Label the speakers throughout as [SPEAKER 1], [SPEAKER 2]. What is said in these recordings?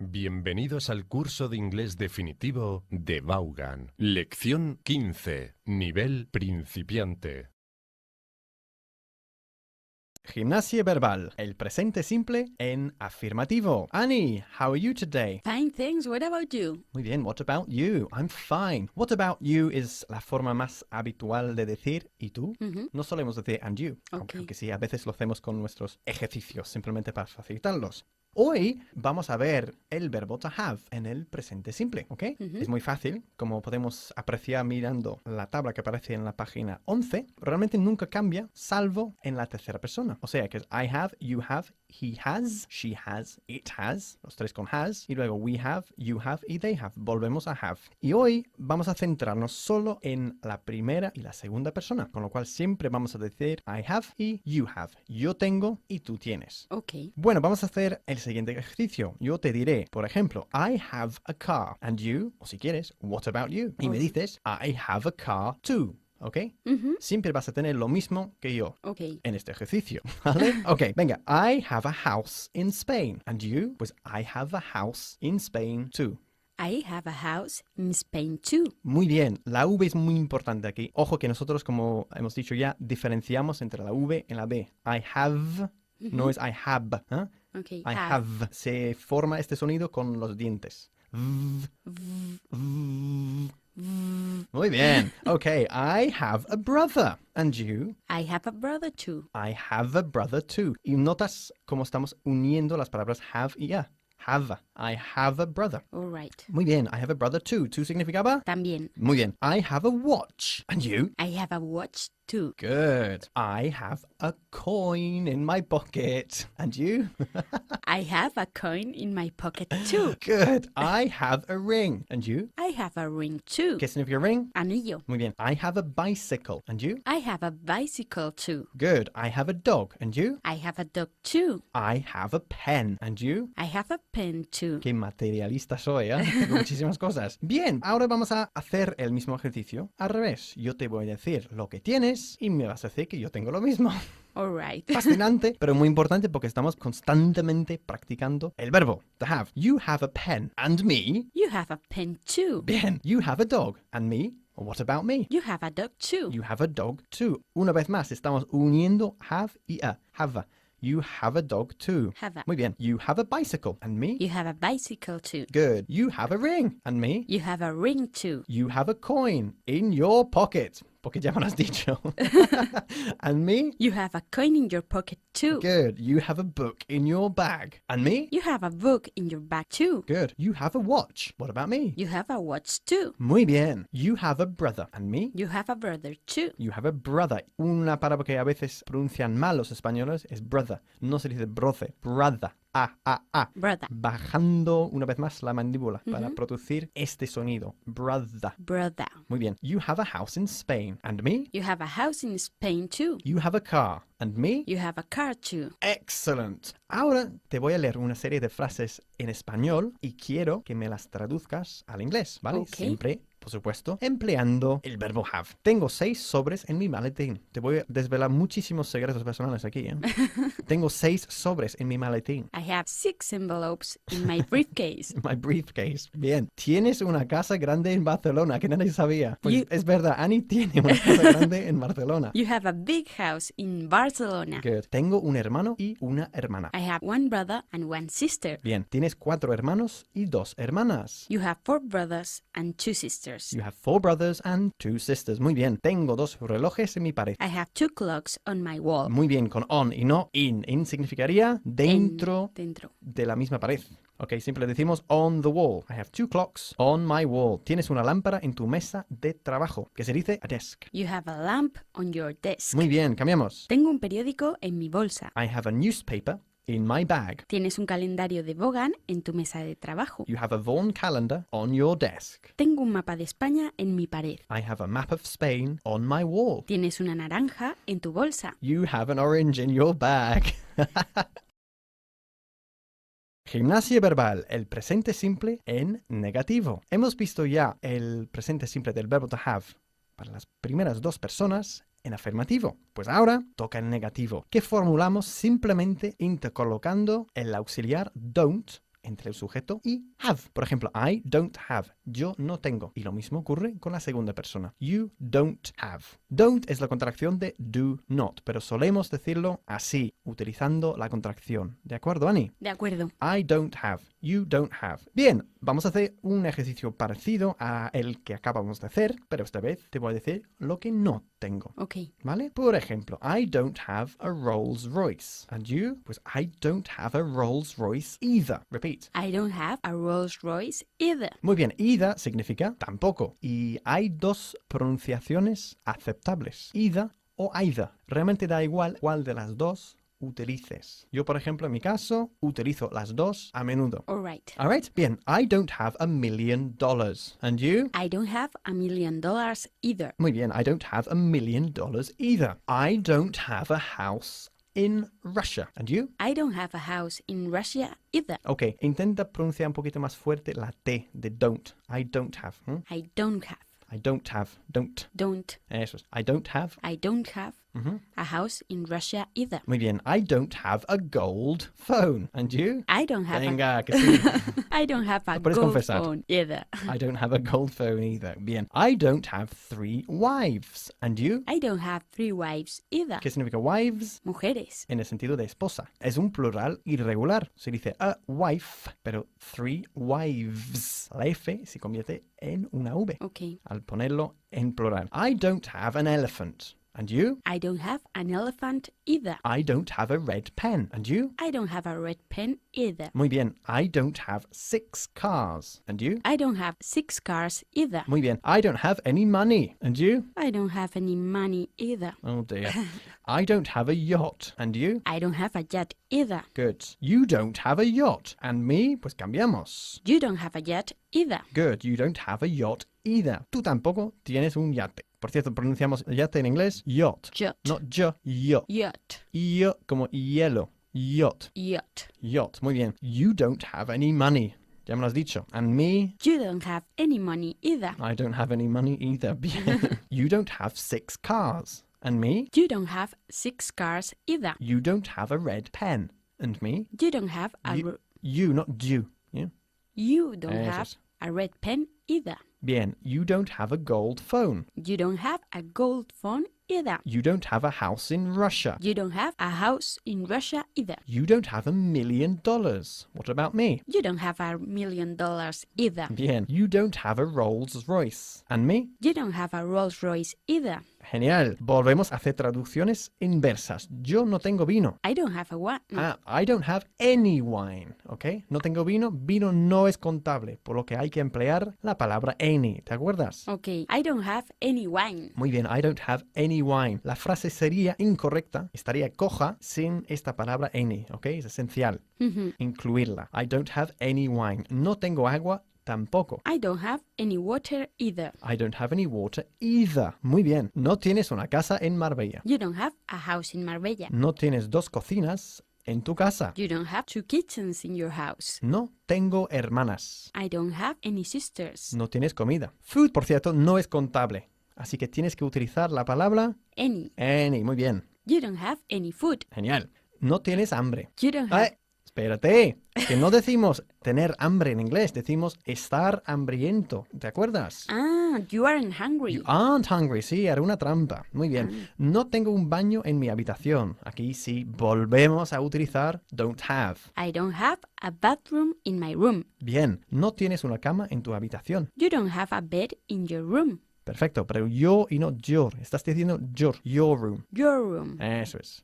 [SPEAKER 1] Bienvenidos al curso de inglés definitivo de Vaughan. Lección 15. Nivel principiante.
[SPEAKER 2] Gimnasia verbal. El presente simple en afirmativo. Annie, how are you today?
[SPEAKER 3] Fine, thanks. What about you?
[SPEAKER 2] Muy bien, what about you? I'm fine. What about you es la forma más habitual de decir ¿y tú? No solemos decir and you, aunque sí, a veces lo hacemos con nuestros ejercicios, simplemente para facilitarlos. Hoy vamos a ver el verbo to have en el presente simple, ¿ok? Es muy fácil, como podemos apreciar mirando la tabla que aparece en la página 11, realmente nunca cambia, salvo en la tercera persona. O sea que es I have, you have, he has, she has, it has, los tres con has, y luego we have, you have y they have. Volvemos a have. Y hoy vamos a centrarnos solo en la primera y la segunda persona, con lo cual siempre vamos a decir I have y you have. Yo tengo y tú tienes.
[SPEAKER 3] Ok.
[SPEAKER 2] Bueno, vamos a hacer el siguiente ejercicio. Yo te diré, por ejemplo, I have a car. And you, o si quieres, what about you? Y me dices, I have a car too. ¿Ok? Siempre vas a tener lo mismo que yo en este ejercicio, ¿vale? Ok, venga. I have a house in Spain. And you, pues I have a house in Spain too.
[SPEAKER 3] I have a house in Spain too.
[SPEAKER 2] Muy bien, la V es muy importante aquí. Ojo que nosotros, como hemos dicho ya, diferenciamos entre la V y la B. I have, no es I have, ¿eh?
[SPEAKER 3] Okay,
[SPEAKER 2] I have. Se forma este sonido con los dientes. Muy bien. Ok, I have a brother. And you?
[SPEAKER 3] I have a brother too.
[SPEAKER 2] I have a brother too. Y notas cómo estamos uniendo las palabras have y a. Have. I have a brother.
[SPEAKER 3] All right.
[SPEAKER 2] Muy bien. I have a brother too. ¿Tú significaba?
[SPEAKER 3] También.
[SPEAKER 2] Muy bien. I have a watch. And you?
[SPEAKER 3] I have a watch too.
[SPEAKER 2] Good. I have a coin in my pocket. And you?
[SPEAKER 3] I have a coin in my pocket too.
[SPEAKER 2] Good. I have a ring. And you?
[SPEAKER 3] I have a ring too.
[SPEAKER 2] ¿Qué significa ring?
[SPEAKER 3] Anillo.
[SPEAKER 2] Muy bien. I have a bicycle. And you?
[SPEAKER 3] I have a bicycle too.
[SPEAKER 2] Good. I have a dog. And you?
[SPEAKER 3] I have a dog too.
[SPEAKER 2] I have a pen. And you?
[SPEAKER 3] I have a pen too.
[SPEAKER 2] Qué materialista soy, ¿eh? Tengo muchísimas cosas. Bien, ahora vamos a hacer el mismo ejercicio al revés. Yo te voy a decir lo que tienes y me vas a decir que yo tengo lo mismo.
[SPEAKER 3] All right.
[SPEAKER 2] Fascinante, pero muy importante porque estamos constantemente practicando el verbo to have. You have a pen. And me?
[SPEAKER 3] You have a pen too.
[SPEAKER 2] Bien. You have a dog. And me? Or what about me?
[SPEAKER 3] You have a dog too.
[SPEAKER 2] You have a dog too. Una vez más, estamos uniendo have y a. Have. You have a dog too.
[SPEAKER 3] Have a.
[SPEAKER 2] Muy bien. You have a bicycle. And me?
[SPEAKER 3] You have a bicycle too.
[SPEAKER 2] Good. You have a ring. And me?
[SPEAKER 3] You have a ring too.
[SPEAKER 2] You have a coin in your pocket. Porque ya me lo has dicho. And me?
[SPEAKER 3] You have a coin in your pocket too.
[SPEAKER 2] Good. You have a book in your bag. And me?
[SPEAKER 3] You have a book in your bag too.
[SPEAKER 2] Good. You have a watch. What about me?
[SPEAKER 3] You have a watch too.
[SPEAKER 2] Muy bien. You have a brother. And me?
[SPEAKER 3] You have a brother too.
[SPEAKER 2] You have a brother. Una palabra que a veces pronuncian mal los españoles es brother. No se dice broce. Brother.
[SPEAKER 3] Brother.
[SPEAKER 2] Bajando una vez más la mandíbula para producir este sonido. Brother.
[SPEAKER 3] Brother.
[SPEAKER 2] Muy bien. You have a house in Spain. And me?
[SPEAKER 3] You have a house in Spain too.
[SPEAKER 2] You have a car. And me?
[SPEAKER 3] You have a car too.
[SPEAKER 2] Excellent. Ahora te voy a leer una serie de frases en español y quiero que me las traduzcas al inglés, ¿vale?
[SPEAKER 3] Ok.
[SPEAKER 2] Siempre, por supuesto, empleando el verbo have. Tengo 6 sobres en mi maletín. Te voy a desvelar muchísimos secretos personales aquí, ¿eh? Tengo 6 sobres en mi maletín.
[SPEAKER 3] I have 6 envelopes in my briefcase.
[SPEAKER 2] My briefcase. Bien. Tienes una casa grande en Barcelona, que nadie sabía. Pues es verdad, Annie tiene una casa grande en Barcelona.
[SPEAKER 3] You have a big house in Barcelona.
[SPEAKER 2] Good. Tengo un hermano y una hermana.
[SPEAKER 3] I have 1 brother and 1 sister.
[SPEAKER 2] Bien. Tienes 4 hermanos y 2 hermanas.
[SPEAKER 3] You have 4 brothers and 2 sisters.
[SPEAKER 2] You have 4 brothers and 2 sisters. Muy bien. Tengo 2 relojes en mi pared.
[SPEAKER 3] I have 2 clocks on my wall.
[SPEAKER 2] Muy bien, con on y no in. In significaría dentro
[SPEAKER 3] Dentro.
[SPEAKER 2] de la misma pared. Ok, siempre decimos on the wall. I have 2 clocks on my wall. Tienes una lámpara en tu mesa de trabajo, que se dice a desk.
[SPEAKER 3] You have a lamp on your desk.
[SPEAKER 2] Muy bien, cambiamos.
[SPEAKER 3] Tengo un periódico en mi bolsa.
[SPEAKER 2] I have a newspaper in my bag.
[SPEAKER 3] Tienes un calendario de Vaughan en tu mesa de trabajo.
[SPEAKER 2] You have a Vaughan calendar on your desk.
[SPEAKER 3] Tengo un mapa de España en mi pared.
[SPEAKER 2] I have a map of Spain on my wall.
[SPEAKER 3] Tienes una naranja en tu bolsa.
[SPEAKER 2] You have an orange in your bag. Gimnasia verbal, el presente simple en negativo. Hemos visto ya el presente simple del verbo to have para las primeras 2 personas en afirmativo. Pues ahora toca en negativo, que formulamos simplemente intercolocando el auxiliar don't entre el sujeto y have. Por ejemplo, I don't have. Yo no tengo. Y lo mismo ocurre con la segunda persona. You don't have. Don't es la contracción de do not, pero solemos decirlo así, utilizando la contracción. ¿De acuerdo, Annie?
[SPEAKER 3] De acuerdo.
[SPEAKER 2] I don't have. You don't have. Bien, vamos a hacer un ejercicio parecido a el que acabamos de hacer, pero esta vez te voy a decir lo que no tengo.
[SPEAKER 3] Ok.
[SPEAKER 2] ¿Vale? Por ejemplo, I don't have a Rolls Royce. And you? Pues I don't have a Rolls Royce either. Repeat.
[SPEAKER 3] I don't have a Rolls Royce either.
[SPEAKER 2] Muy bien, either significa tampoco. Y hay dos pronunciaciones aceptables. Either o either. Realmente da igual cuál de las dos utilices. Yo, por ejemplo, en mi caso, utilizo las dos a menudo.
[SPEAKER 3] All right.
[SPEAKER 2] All right? Bien, I don't have $1 million. And you?
[SPEAKER 3] I don't have $1 million either.
[SPEAKER 2] Muy bien, I don't have $1 million either. I don't have a house in Russia. And you?
[SPEAKER 3] I don't have a house in Russia either.
[SPEAKER 2] Ok, intenta pronunciar un poquito más fuerte la T de don't. I don't have.
[SPEAKER 3] I don't have.
[SPEAKER 2] I don't have. Don't.
[SPEAKER 3] Don't.
[SPEAKER 2] Eso es. I don't have.
[SPEAKER 3] I don't have a house in Russia either.
[SPEAKER 2] Muy bien. I don't have a gold phone. And you?
[SPEAKER 3] I don't have
[SPEAKER 2] Venga, que sí.
[SPEAKER 3] I don't have a
[SPEAKER 2] puedes
[SPEAKER 3] gold
[SPEAKER 2] confesar.
[SPEAKER 3] phone either.
[SPEAKER 2] I don't have a gold phone either. Bien. I don't have 3 wives. And you?
[SPEAKER 3] I don't have 3 wives either.
[SPEAKER 2] ¿Qué significa wives?
[SPEAKER 3] Mujeres.
[SPEAKER 2] En el sentido de esposa. Es un plural irregular. Se dice a wife, pero 3 wives. La F se convierte en una V.
[SPEAKER 3] Okay.
[SPEAKER 2] Al ponerlo en plural. I don't have an elephant. And you?
[SPEAKER 3] I don't have an elephant either.
[SPEAKER 2] I don't have a red pen. And you?
[SPEAKER 3] I don't have a red pen either.
[SPEAKER 2] Muy bien. I don't have 6 cars. And you?
[SPEAKER 3] I don't have 6 cars either.
[SPEAKER 2] Muy bien. I don't have any money. And you?
[SPEAKER 3] I don't have any money either.
[SPEAKER 2] Oh dear. I don't have a yacht. And you?
[SPEAKER 3] I don't have a yacht either.
[SPEAKER 2] Good. You don't have a yacht. And me? Pues cambiamos.
[SPEAKER 3] You don't have a yacht either.
[SPEAKER 2] Good. You don't have a yacht either. Tú tampoco tienes un yate. Por cierto, pronunciamos yate en inglés yacht.
[SPEAKER 3] Yacht.
[SPEAKER 2] No yo, yacht.
[SPEAKER 3] Yacht.
[SPEAKER 2] Yo como hielo. Yacht.
[SPEAKER 3] Yacht.
[SPEAKER 2] Yacht. Muy bien. You don't have any money. Ya me lo has dicho. And me?
[SPEAKER 3] You don't have any money either.
[SPEAKER 2] I don't have any money either. Bien. You don't have 6 cars. And me?
[SPEAKER 3] You don't have 6 cars either.
[SPEAKER 2] You don't have a red pen. And me?
[SPEAKER 3] You don't have a
[SPEAKER 2] You, not you. Yeah?
[SPEAKER 3] You don't
[SPEAKER 2] Eso
[SPEAKER 3] have
[SPEAKER 2] es.
[SPEAKER 3] a red pen either.
[SPEAKER 2] Bien. You don't have a gold phone.
[SPEAKER 3] You don't have a gold phone either.
[SPEAKER 2] You don't have a house in Russia.
[SPEAKER 3] You don't have a house in Russia either.
[SPEAKER 2] You don't have $1 million. What about me?
[SPEAKER 3] You don't have $1 million either.
[SPEAKER 2] Bien. You don't have a Rolls Royce. And me?
[SPEAKER 3] You don't have a Rolls Royce either.
[SPEAKER 2] Genial. Volvemos a hacer traducciones inversas. Yo no tengo vino.
[SPEAKER 3] I don't have a one.
[SPEAKER 2] I don't have any wine. ¿Ok? No tengo vino. Vino no es contable, por lo que hay que emplear la palabra any. ¿Te acuerdas?
[SPEAKER 3] Okay. I don't have any wine.
[SPEAKER 2] Muy bien. I don't have any wine. La frase sería incorrecta. Estaría coja sin esta palabra any. ¿Ok? Es esencial incluirla. I don't have any wine. No tengo agua. Tampoco.
[SPEAKER 3] I don't have any water either.
[SPEAKER 2] I don't have any water either. Muy bien. No tienes una casa en Marbella.
[SPEAKER 3] You don't have a house in Marbella.
[SPEAKER 2] No tienes 2 cocinas en tu casa.
[SPEAKER 3] You don't have 2 kitchens in your house.
[SPEAKER 2] No tengo hermanas.
[SPEAKER 3] I don't have any sisters.
[SPEAKER 2] No tienes comida. Food, por cierto, no es contable. Así que tienes que utilizar la palabra
[SPEAKER 3] Any.
[SPEAKER 2] any. Muy bien.
[SPEAKER 3] You don't have any food.
[SPEAKER 2] Genial. No tienes hambre.
[SPEAKER 3] You don't have...
[SPEAKER 2] Espérate, que no decimos tener hambre en inglés, decimos estar hambriento. ¿Te acuerdas?
[SPEAKER 3] You aren't hungry.
[SPEAKER 2] You aren't hungry, sí, era una trampa. Muy bien. No tengo un baño en mi habitación. Aquí sí, volvemos a utilizar don't have.
[SPEAKER 3] I don't have a bathroom in my room.
[SPEAKER 2] Bien. No tienes una cama en tu habitación.
[SPEAKER 3] You don't have a bed in your room.
[SPEAKER 2] Perfecto, pero yo y no your. Estás diciendo your room.
[SPEAKER 3] Your room.
[SPEAKER 2] Eso es.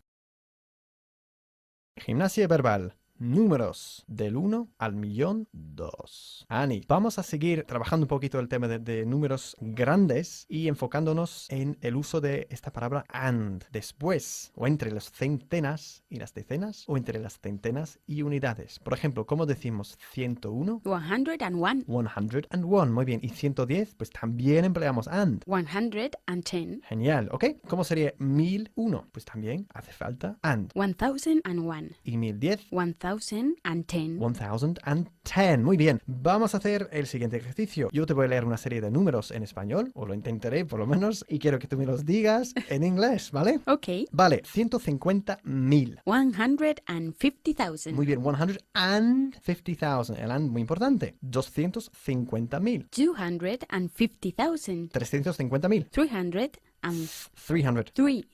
[SPEAKER 2] Gimnasia verbal. Números del 1 al millón 2. Ani, vamos a seguir trabajando un poquito el tema de números grandes y enfocándonos en el uso de esta palabra and, después, o entre las centenas y las decenas, o entre las centenas y unidades. Por ejemplo, ¿cómo decimos 101?
[SPEAKER 3] 101.
[SPEAKER 2] 101, muy bien. Y 110, pues también empleamos and.
[SPEAKER 3] 110.
[SPEAKER 2] Genial, ¿ok? ¿Cómo sería 1001? Pues también hace falta and.
[SPEAKER 3] 1001.
[SPEAKER 2] Y 1010.
[SPEAKER 3] 1010.
[SPEAKER 2] 1010. Muy bien. Vamos a hacer el siguiente ejercicio. Yo te voy a leer una serie de números en español, o lo intentaré por lo menos, y quiero que tú me los digas en inglés, ¿vale?
[SPEAKER 3] Ok.
[SPEAKER 2] Vale, 150.000.
[SPEAKER 3] 150,000.
[SPEAKER 2] Muy bien, 150,000. El and muy importante. 250.000.
[SPEAKER 3] 250,000.
[SPEAKER 2] 350.000.
[SPEAKER 3] 300 and
[SPEAKER 2] 300.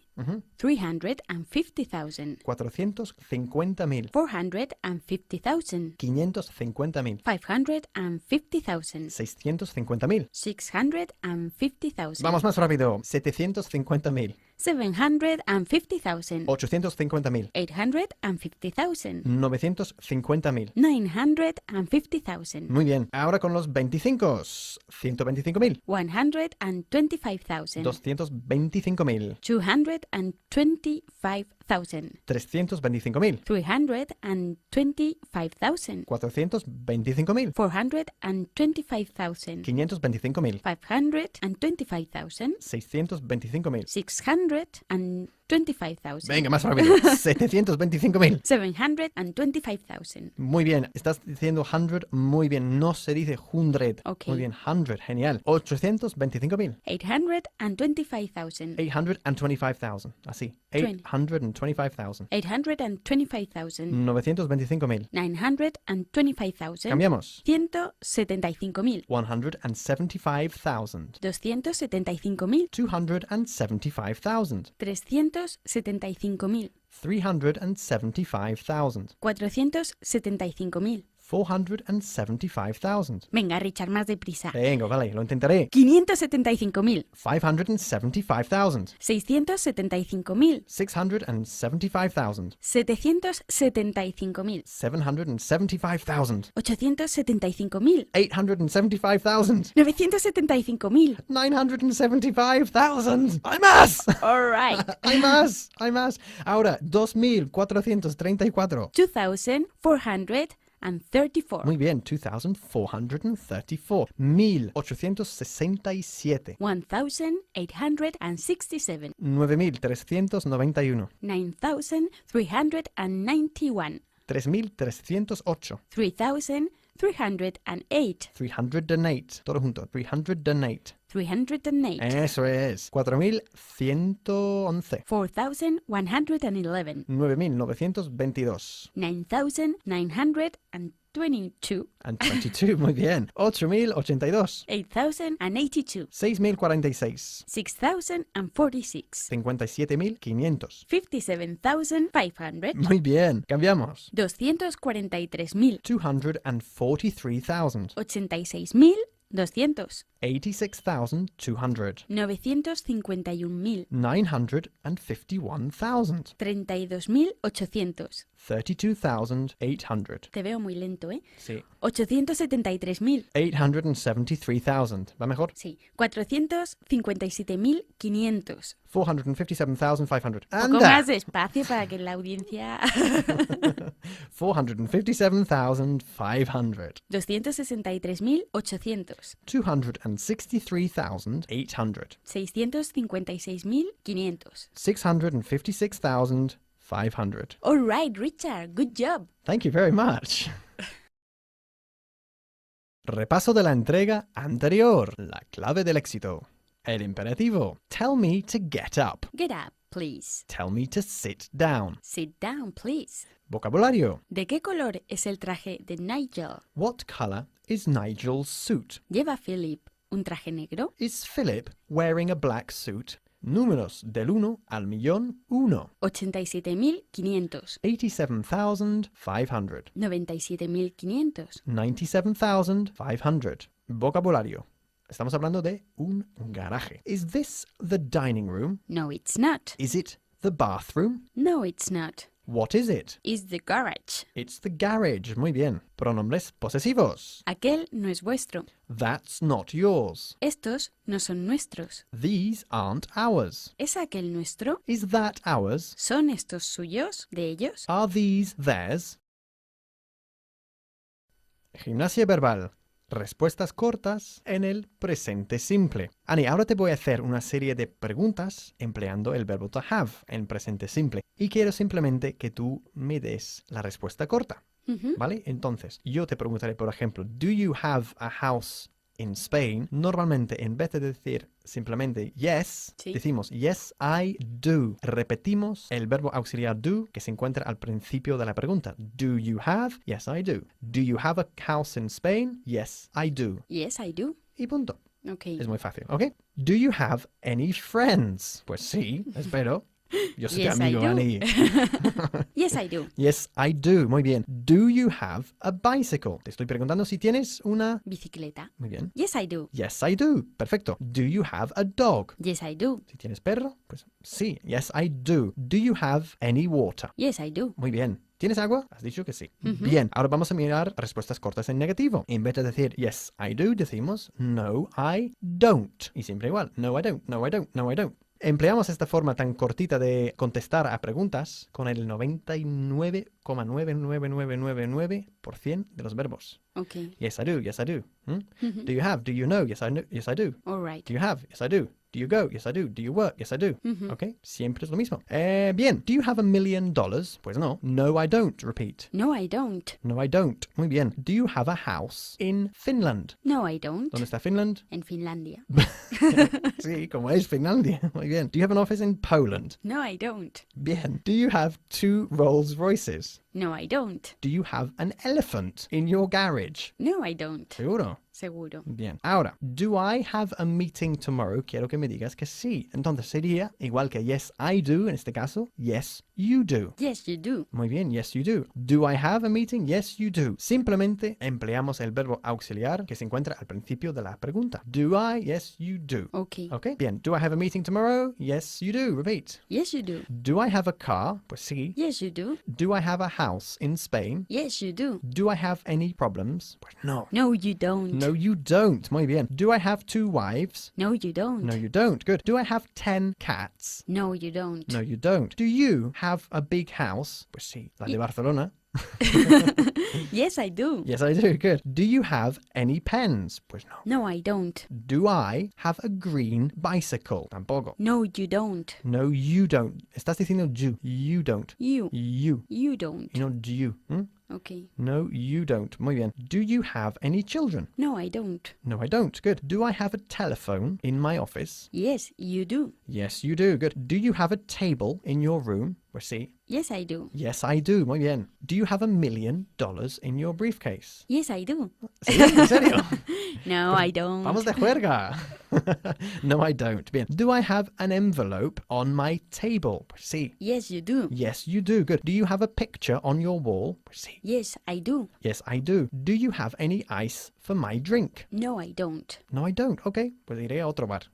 [SPEAKER 3] 350,000.
[SPEAKER 2] 450.000.
[SPEAKER 3] 450,000.
[SPEAKER 2] 550.000.
[SPEAKER 3] 550,000.
[SPEAKER 2] 650.000.
[SPEAKER 3] 650,000.
[SPEAKER 2] Vamos más rápido. 750.000.
[SPEAKER 3] 750,000.
[SPEAKER 2] 850.000.
[SPEAKER 3] 850,000.
[SPEAKER 2] 950.000.
[SPEAKER 3] 950,000.
[SPEAKER 2] Muy bien. Ahora con los 25. 125.000.
[SPEAKER 3] 125,000.
[SPEAKER 2] 225.000.
[SPEAKER 3] 225,000.
[SPEAKER 2] 325.000.
[SPEAKER 3] 325,000.
[SPEAKER 2] 425.000.
[SPEAKER 3] 425,000.
[SPEAKER 2] 525.000.
[SPEAKER 3] 525,000.
[SPEAKER 2] 625.000.
[SPEAKER 3] 625,000.
[SPEAKER 2] Venga, más rápido. 725.000.
[SPEAKER 3] 725,000.
[SPEAKER 2] Muy bien. Estás diciendo 100 muy bien. No se dice 100.
[SPEAKER 3] Ok.
[SPEAKER 2] Muy bien. 100. Genial. 825.000.
[SPEAKER 3] 825,000.
[SPEAKER 2] 825,000. Así. 825,000.
[SPEAKER 3] 825,000.
[SPEAKER 2] 925.000.
[SPEAKER 3] 925,000.
[SPEAKER 2] Cambiamos.
[SPEAKER 3] 175,000.
[SPEAKER 2] 175,000.
[SPEAKER 3] 275,000.
[SPEAKER 2] 275,000.
[SPEAKER 3] 375,000.
[SPEAKER 2] 375,000.
[SPEAKER 3] 475,000.
[SPEAKER 2] 475,000.
[SPEAKER 3] Venga, Richard, más deprisa.
[SPEAKER 2] Venga, vale, lo intentaré.
[SPEAKER 3] 575,000.
[SPEAKER 2] 575,000.
[SPEAKER 3] 675,000.
[SPEAKER 2] 675,000.
[SPEAKER 3] 775,000.
[SPEAKER 2] 775,000.
[SPEAKER 3] 875,000.
[SPEAKER 2] 875,000.
[SPEAKER 3] 975,000.
[SPEAKER 2] 975,000. ¡Hay más!
[SPEAKER 3] All right.
[SPEAKER 2] ¡Hay más! ¡Hay más! Ahora, 2,434.
[SPEAKER 3] 2,434.
[SPEAKER 2] Muy bien, 2,434. 1,867.
[SPEAKER 3] 1,867.
[SPEAKER 2] 9,391.
[SPEAKER 3] 9,391.
[SPEAKER 2] 3,308.
[SPEAKER 3] 3,308.
[SPEAKER 2] 308. Todo junto. 308.
[SPEAKER 3] 308.
[SPEAKER 2] Eso es. 4,111.
[SPEAKER 3] 4,111.
[SPEAKER 2] 9,922.
[SPEAKER 3] 9,922.
[SPEAKER 2] And 22. Muy bien. 8,082.
[SPEAKER 3] 8,082.
[SPEAKER 2] 6,046.
[SPEAKER 3] 6,046.
[SPEAKER 2] 57,500.
[SPEAKER 3] 57,500.
[SPEAKER 2] Muy bien. Cambiamos.
[SPEAKER 3] 243,000.
[SPEAKER 2] 243,000.
[SPEAKER 3] 86,200.
[SPEAKER 2] 86,200.
[SPEAKER 3] 951,000.
[SPEAKER 2] 951,000.
[SPEAKER 3] 32,800.
[SPEAKER 2] 32,800.
[SPEAKER 3] Te veo muy lento, ¿eh?
[SPEAKER 2] Sí.
[SPEAKER 3] 873,000.
[SPEAKER 2] 873,000. ¿Va mejor?
[SPEAKER 3] Sí. 457,500.
[SPEAKER 2] 457,500.
[SPEAKER 3] Un poco más despacio para que la audiencia...
[SPEAKER 2] 457,500.
[SPEAKER 3] 263,800.
[SPEAKER 2] 263,800.
[SPEAKER 3] 656,500.
[SPEAKER 2] 656,500.
[SPEAKER 3] All right, Richard. Good job.
[SPEAKER 2] Thank you very much. Repaso de la entrega anterior. La clave del éxito. El imperativo. Tell me to get up.
[SPEAKER 3] Get up, please.
[SPEAKER 2] Tell me to sit down.
[SPEAKER 3] Sit down, please.
[SPEAKER 2] Vocabulario.
[SPEAKER 3] ¿De qué color es el traje de Nigel?
[SPEAKER 2] What color is Nigel's suit?
[SPEAKER 3] ¿Lleva Philip un traje negro?
[SPEAKER 2] Is Philip wearing a black suit? Números del 1 al millón 1.
[SPEAKER 3] 87,500.
[SPEAKER 2] 87,500.
[SPEAKER 3] 97,500.
[SPEAKER 2] 97,500. Vocabulario. Estamos hablando de un garaje. Is this the dining room?
[SPEAKER 3] No, it's not.
[SPEAKER 2] Is it the bathroom?
[SPEAKER 3] No, it's not.
[SPEAKER 2] What is it?
[SPEAKER 3] It's the garage.
[SPEAKER 2] It's the garage. Muy bien. Pronombres posesivos.
[SPEAKER 3] Aquel no es vuestro.
[SPEAKER 2] That's not yours.
[SPEAKER 3] Estos no son nuestros.
[SPEAKER 2] These aren't ours.
[SPEAKER 3] ¿Es aquel nuestro?
[SPEAKER 2] Is that ours?
[SPEAKER 3] ¿Son estos suyos? ¿De ellos?
[SPEAKER 2] Are these theirs? Gimnasia verbal. respuestas cortas en el presente simple. Ani, ahora te voy a hacer una serie de preguntas empleando el verbo to have en presente simple. Y quiero simplemente que tú me des la respuesta corta. ¿Vale? Entonces, yo te preguntaré, por ejemplo, ¿Do you have a house in Spain? Normalmente, en vez de decir simplemente yes, decimos yes, I do. Repetimos el verbo auxiliar do que se encuentra al principio de la pregunta. Do you have? Yes, I do. Do you have a house in Spain? Yes, I do.
[SPEAKER 3] Yes, I do.
[SPEAKER 2] Y punto.
[SPEAKER 3] Okay.
[SPEAKER 2] Es muy fácil, ¿ok? Do you have any friends? Pues sí, espero. Yo soy tu amigo, Annie.
[SPEAKER 3] Yes, I do.
[SPEAKER 2] Yes, I do. Muy bien. Do you have a bicycle? Te estoy preguntando si tienes una...
[SPEAKER 3] Bicicleta.
[SPEAKER 2] Muy bien.
[SPEAKER 3] Yes, I do.
[SPEAKER 2] Yes, I do. Perfecto. Do you have a dog?
[SPEAKER 3] Yes, I do.
[SPEAKER 2] Si tienes perro, pues sí. Yes, I do. Do you have any water?
[SPEAKER 3] Yes, I do.
[SPEAKER 2] Muy bien. ¿Tienes agua? Has dicho que sí. Bien, ahora vamos a mirar respuestas cortas en negativo. En vez de decir yes, I do, decimos no, I don't. Y siempre igual. No, I don't. No, I don't. No, I don't. Empleamos esta forma tan cortita de contestar a preguntas con el 99,99999% de los verbos.
[SPEAKER 3] Okay.
[SPEAKER 2] Yes, I do. Yes, I do. Do you have? Do you know? Yes, I know. Yes, I do.
[SPEAKER 3] All right.
[SPEAKER 2] Do you have? Yes, I do. Do you go? Yes, I do. Do you work? Yes, I do. Okay, siempre es lo mismo. Bien. Do you have $1 million? Pues no. No, I don't. Repeat.
[SPEAKER 3] No, I don't.
[SPEAKER 2] No, I don't. Muy bien. Do you have a house in Finland?
[SPEAKER 3] No, I don't.
[SPEAKER 2] ¿Dónde está Finland?
[SPEAKER 3] En Finlandia.
[SPEAKER 2] Sí, como es Finlandia. Muy bien. Do you have an office in Poland?
[SPEAKER 3] No, I don't.
[SPEAKER 2] Bien. Do you have 2 Rolls Royces?
[SPEAKER 3] No, I don't.
[SPEAKER 2] Do you have an elephant in your garage?
[SPEAKER 3] No, I don't.
[SPEAKER 2] ¿Seguro?
[SPEAKER 3] Seguro.
[SPEAKER 2] Bien. Ahora, do I have a meeting tomorrow? Quiero que me digas que sí. Entonces sería igual que yes, I do en este caso. Yes, you do.
[SPEAKER 3] Yes, you do.
[SPEAKER 2] Muy bien, yes, you do. Do I have a meeting? Yes, you do. Simplemente empleamos el verbo auxiliar que se encuentra al principio de la pregunta. Do I? Yes, you do.
[SPEAKER 3] Okay.
[SPEAKER 2] Okay. Bien. Do I have a meeting tomorrow? Yes, you do. Repeat.
[SPEAKER 3] Yes, you do.
[SPEAKER 2] Do I have a car? Pues sí.
[SPEAKER 3] Yes, you do.
[SPEAKER 2] Do I have a house in Spain?
[SPEAKER 3] Yes, you do.
[SPEAKER 2] Do I have any problems? Pues no.
[SPEAKER 3] No, you don't.
[SPEAKER 2] No, you don't. Muy bien. Do I have 2 wives?
[SPEAKER 3] No, you don't.
[SPEAKER 2] No, you don't. Good. Do I have 10 cats?
[SPEAKER 3] No, you don't.
[SPEAKER 2] No, you don't. Do you have a big house? Pues sí, la de Barcelona.
[SPEAKER 3] Yes, I do.
[SPEAKER 2] Yes, I do. Good. Do you have any pens? Pues no.
[SPEAKER 3] No, I don't.
[SPEAKER 2] Do I have a green bicycle? Tampoco.
[SPEAKER 3] No, you don't.
[SPEAKER 2] No, you don't. Estás diciendo you. You don't.
[SPEAKER 3] You.
[SPEAKER 2] You.
[SPEAKER 3] You don't.
[SPEAKER 2] Y no you.
[SPEAKER 3] Okay.
[SPEAKER 2] No, you don't. Muy bien. Do you have any children?
[SPEAKER 3] No, I don't.
[SPEAKER 2] No, I don't. Good. Do I have a telephone in my office?
[SPEAKER 3] Yes, you do.
[SPEAKER 2] Yes, you do. Good. Do you have a table in your room? Pues sí.
[SPEAKER 3] Yes, I do.
[SPEAKER 2] Yes, I do. Muy bien. Do you have $1 million in your briefcase?
[SPEAKER 3] Yes, I do.
[SPEAKER 2] ¿Sí? ¿En serio?
[SPEAKER 3] No, I don't.
[SPEAKER 2] Vamos de juerga. No, I don't. Bien. Do I have an envelope on my table? Pues sí.
[SPEAKER 3] Yes, you do.
[SPEAKER 2] Yes, you do. Good. Do you have a picture on your wall? Pues sí.
[SPEAKER 3] Yes, I do.
[SPEAKER 2] Yes, I do. Do you have any ice for my drink?
[SPEAKER 3] No, I don't.
[SPEAKER 2] No, I don't. Ok, pues iré a otro bar.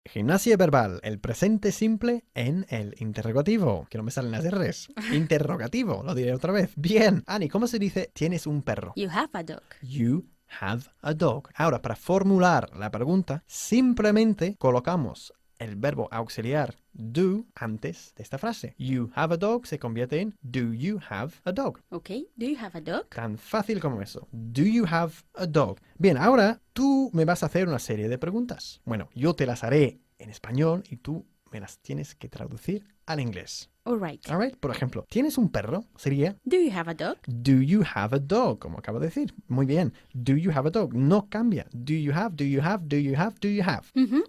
[SPEAKER 2] Gimnasia verbal, el presente simple en el interrogativo. Que no me salen las R's. Interrogativo, lo diré otra vez. Bien. Ani, ¿cómo se dice tienes un perro?
[SPEAKER 3] You have a dog.
[SPEAKER 2] You have a dog. Ahora, para formular la pregunta, simplemente colocamos el verbo auxiliar do antes de esta frase. You have a dog se convierte en do you have a dog.
[SPEAKER 3] Okay. Do you have a dog?
[SPEAKER 2] Tan fácil como eso. Do you have a dog? Bien, ahora tú me vas a hacer una serie de preguntas. Bueno, yo te las haré en español y tú me las tienes que traducir al inglés.
[SPEAKER 3] All right.
[SPEAKER 2] All right. Por ejemplo, ¿tienes un perro? Sería
[SPEAKER 3] Do you have a dog?
[SPEAKER 2] do you have a dog? Como acabo de decir. Muy bien. Do you have a dog? No cambia. Do you have, do you have, do you have, do you have.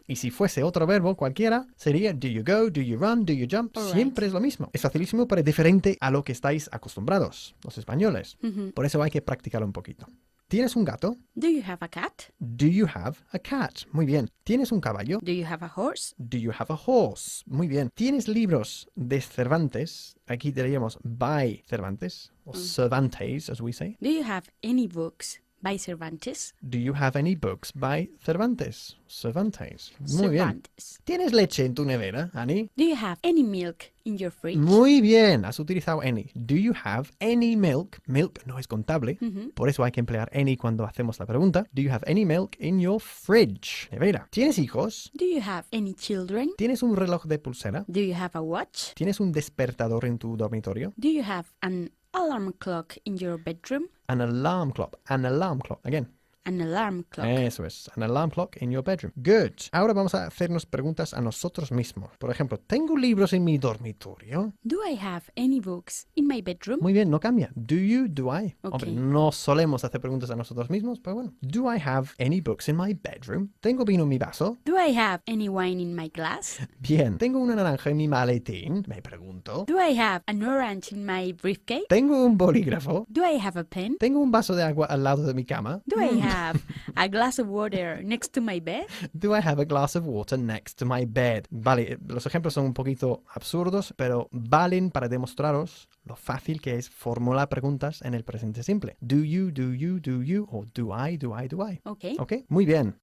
[SPEAKER 2] Y si fuese otro verbo cualquiera, sería do you go, do you run, do you jump.
[SPEAKER 3] All
[SPEAKER 2] Siempre es lo mismo. Es facilísimo, pero es diferente a lo que estáis acostumbrados, los españoles. Por eso hay que practicarlo un poquito. ¿Tienes un gato?
[SPEAKER 3] Do you have a cat?
[SPEAKER 2] Do you have a cat? Muy bien. ¿Tienes un caballo?
[SPEAKER 3] Do you have a horse?
[SPEAKER 2] Do you have a horse? Muy bien. ¿Tienes libros de Cervantes? Aquí diríamos by Cervantes, o Cervantes, as we say.
[SPEAKER 3] Do you have any books by Cervantes?
[SPEAKER 2] Do you have any books by Cervantes? Cervantes. Muy bien.
[SPEAKER 3] Cervantes.
[SPEAKER 2] ¿Tienes leche en tu nevera, Annie?
[SPEAKER 3] Do you have any milk in your fridge?
[SPEAKER 2] Muy bien, has utilizado any. Do you have any milk? Milk no es contable, por eso hay que emplear any cuando hacemos la pregunta. Do you have any milk in your fridge? Nevera. ¿Tienes hijos?
[SPEAKER 3] Do you have any children?
[SPEAKER 2] ¿Tienes un reloj de pulsera?
[SPEAKER 3] Do you have a watch?
[SPEAKER 2] ¿Tienes un despertador en tu dormitorio?
[SPEAKER 3] Do you have an alarm clock in your bedroom?
[SPEAKER 2] An alarm clock. An alarm clock. Again.
[SPEAKER 3] An alarm clock.
[SPEAKER 2] Eso es. An alarm clock in your bedroom. Good. Ahora vamos a hacernos preguntas a nosotros mismos. Por ejemplo, ¿tengo libros en mi dormitorio?
[SPEAKER 3] Do I have any books in my bedroom?
[SPEAKER 2] Muy bien, no cambia. Do you, do I?
[SPEAKER 3] Ok.
[SPEAKER 2] Hombre, no solemos hacer preguntas a nosotros mismos, pero bueno. Do I have any books in my bedroom? ¿Tengo vino en mi vaso?
[SPEAKER 3] Do I have any wine in my glass?
[SPEAKER 2] Bien. ¿Tengo una naranja en mi maletín? Me pregunto.
[SPEAKER 3] Do I have an orange in my briefcase?
[SPEAKER 2] ¿Tengo un bolígrafo?
[SPEAKER 3] Do I have a pen?
[SPEAKER 2] ¿Tengo un vaso de agua al lado de mi cama?
[SPEAKER 3] Do I have a glass of water next to my bed?
[SPEAKER 2] Do I have a glass of water next to my bed? Vale, los ejemplos son un poquito absurdos, pero valen para demostraros lo fácil que es formular preguntas en el presente simple. Do you, do you, do you, o do I, do I, do I.
[SPEAKER 3] Ok.
[SPEAKER 2] ¿Ok? Muy bien.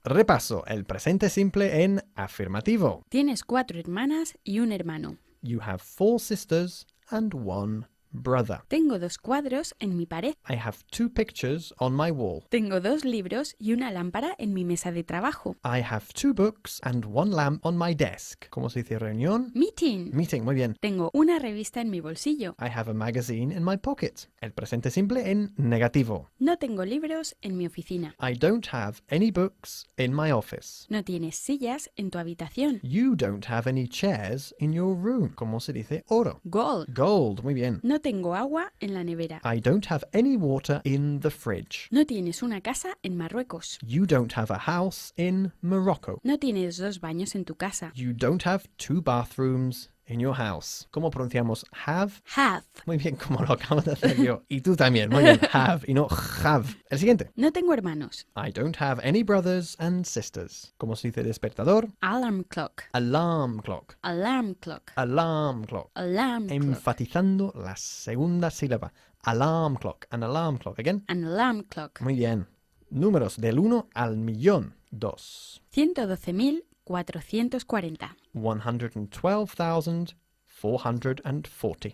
[SPEAKER 2] Repaso el presente simple en afirmativo.
[SPEAKER 3] Tienes 4 hermanas y un hermano.
[SPEAKER 2] You have 4 sisters and 1 brother.
[SPEAKER 3] Tengo 2 cuadros en mi pared.
[SPEAKER 2] I have 2 pictures on my wall.
[SPEAKER 3] Tengo 2 libros y una lámpara en mi mesa de trabajo.
[SPEAKER 2] I have 2 books and 1 lamp on my desk. ¿Cómo se dice reunión?
[SPEAKER 3] Meeting.
[SPEAKER 2] Meeting, muy bien.
[SPEAKER 3] Tengo una revista en mi bolsillo.
[SPEAKER 2] I have a magazine in my pocket. El presente simple en negativo.
[SPEAKER 3] No tengo libros en mi oficina.
[SPEAKER 2] I don't have any books in my office.
[SPEAKER 3] No tienes sillas en tu habitación.
[SPEAKER 2] You don't have any chairs in your room. ¿Cómo se dice oro?
[SPEAKER 3] Gold.
[SPEAKER 2] Gold, muy bien.
[SPEAKER 3] No tengo agua en la nevera.
[SPEAKER 2] I don't have any water in the fridge.
[SPEAKER 3] No tienes una casa en Marruecos.
[SPEAKER 2] You don't have a house in Morocco.
[SPEAKER 3] No tienes 2 baños en tu casa.
[SPEAKER 2] You don't have 2 bathrooms in your house. ¿Cómo pronunciamos have?
[SPEAKER 3] Have.
[SPEAKER 2] Muy bien, como lo acabo de hacer yo. Y tú también, muy bien. Have y no have. El siguiente.
[SPEAKER 3] No tengo hermanos.
[SPEAKER 2] I don't have any brothers and sisters. ¿Cómo se dice despertador?
[SPEAKER 3] Alarm clock.
[SPEAKER 2] Alarm clock.
[SPEAKER 3] Alarm clock.
[SPEAKER 2] Alarm clock.
[SPEAKER 3] Alarm clock.
[SPEAKER 2] Enfatizando la segunda sílaba. Alarm clock. An alarm clock. Again.
[SPEAKER 3] An alarm clock.
[SPEAKER 2] Muy bien. Números del 1 al millón. 2.
[SPEAKER 3] 112.440.
[SPEAKER 2] 112,440.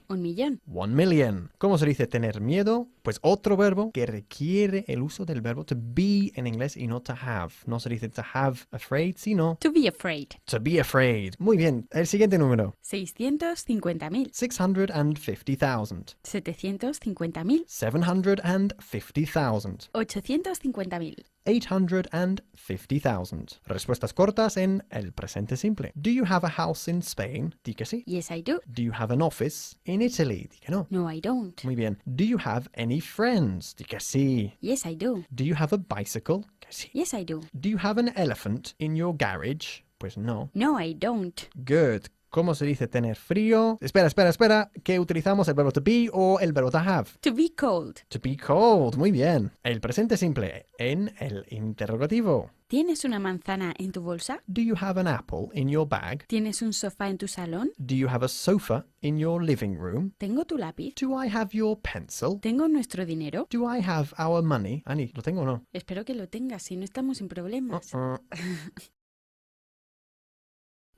[SPEAKER 3] 1 millón.
[SPEAKER 2] 1 million. ¿Cómo se dice tener miedo? Pues otro verbo que requiere el uso del verbo to be en inglés y no to have. No se dice to have afraid, sino
[SPEAKER 3] To be afraid.
[SPEAKER 2] to be afraid. Muy bien. El siguiente número.
[SPEAKER 3] 650.000.
[SPEAKER 2] 650,000.
[SPEAKER 3] 750.000.
[SPEAKER 2] 750,000.
[SPEAKER 3] 850.000.
[SPEAKER 2] 850,000. Respuestas cortas en el presente simple. Do you have a house in Spain? Di que sí.
[SPEAKER 3] Yes, I do.
[SPEAKER 2] Do you have an office in Italy? Di que no.
[SPEAKER 3] No, I don't.
[SPEAKER 2] Muy bien. Do you have any friends? Di que sí.
[SPEAKER 3] Yes, I do.
[SPEAKER 2] Do you have a bicycle? Que sí.
[SPEAKER 3] Yes, I do.
[SPEAKER 2] Do you have an elephant in your garage? Pues no.
[SPEAKER 3] No, I don't.
[SPEAKER 2] Good. ¿Cómo se dice tener frío? Espera. ¿Qué utilizamos? ¿El verbo to be o el verbo to have?
[SPEAKER 3] To be cold.
[SPEAKER 2] To be cold. Muy bien. El presente simple en el interrogativo.
[SPEAKER 3] ¿Tienes una manzana en tu bolsa?
[SPEAKER 2] Do you have an apple in your bag?
[SPEAKER 3] ¿Tienes un sofá en tu salón?
[SPEAKER 2] Do you have a sofa in your living room?
[SPEAKER 3] ¿Tengo tu lápiz?
[SPEAKER 2] Do I have your pencil?
[SPEAKER 3] ¿Tengo nuestro dinero?
[SPEAKER 2] Do I have our money? Annie, ¿lo tengo o no?
[SPEAKER 3] Espero que lo tengas, si no estamos en problemas.